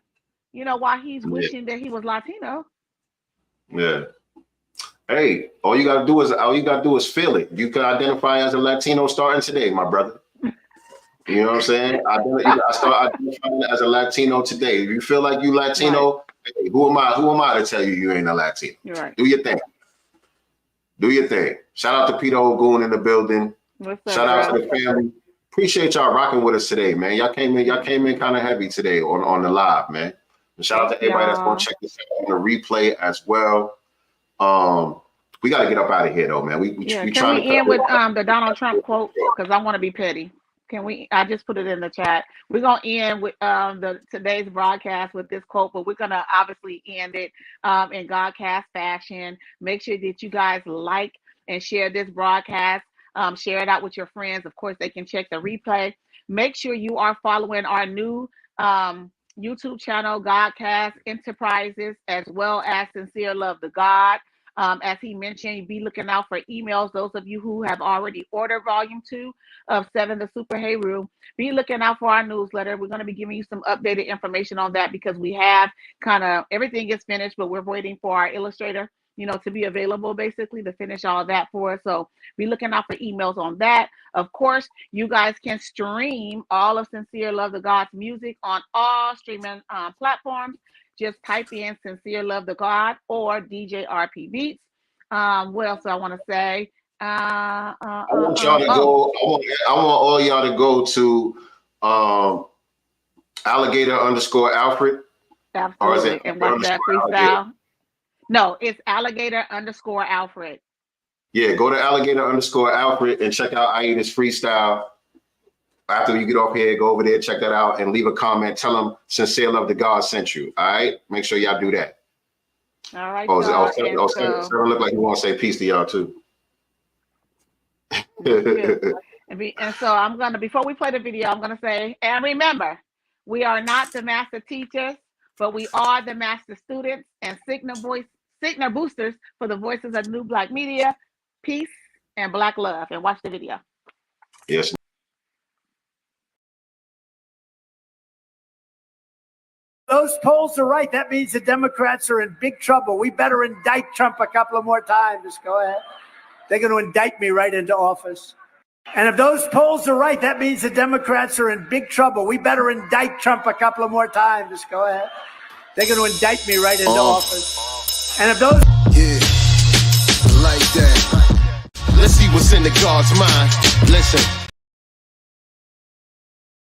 You know, while he's wishing that he was Latino. Yeah. Hey, all you gotta do is feel it. You can identify as a Latino starting today, my brother. You know what I'm saying? I start identifying as a Latino today. If you feel like you Latino, hey, who am I to tell you you ain't a Latino? You're right. Do your thing. Do your thing. Shout out to Peter Ogoon in the building. What's up, Shout out bro? to the family. Appreciate y'all rocking with us today, man. Y'all came in kind of heavy today on the live, man. And shout out to everybody that's gonna check this out on the replay as well. We gotta get up out of here though, man. We Can trying we end with the Donald Trump quote? Because I want to be petty. Can we? I just put it in the chat. We're gonna end with today's broadcast with this quote, but we're gonna obviously end it in Godcast fashion. Make sure that you guys like and share this broadcast. Share it out with your friends. Of course, they can check the replay. Make sure you are following our new YouTube channel, Godcast Enterprises, as well as Sincere Love the God. As he mentioned, be looking out for emails. Those of you who have already ordered volume 2 of 7 the Super Heru, be looking out for our newsletter. We're going to be giving you some updated information on that because we have kind of everything is finished, but we're waiting for our illustrator, you know, to be available basically to finish all that for us. So be looking out for emails on that. Of course, you guys can stream all of Sincere Love the God's music on all streaming platforms. Just type in Sincere Love the God or DJ RP Beats. What else do I want to say? I want y'all to go. I want all y'all to go to Alligator_Alfred. Absolutely. And watch that freestyle. No, it's Alligator_Alfred. Yeah, go to Alligator_Alfred and check out Aida's freestyle. After you get off here, go over there, check that out, and leave a comment. Tell them Sincere Love the God sent you. All right, make sure y'all do that. All right. Sarah look like you want to say peace to y'all too. And so I'm gonna, before we play the video, I'm gonna say, and remember, we are not the master teachers, but we are the master students and signal boosters for the voices of new Black media. Peace and Black love. And watch the video. Yes. Those polls are right. That means the Democrats are in big trouble. We better indict Trump a couple of more times. Just go ahead. They're going to indict me right into office. And if those polls are right, that means the Democrats are in big trouble. We better indict Trump a couple of more times. Just go ahead. They're going to indict me right into office. And if those... Yeah, like that. Let's see what's in the God's mind. Listen.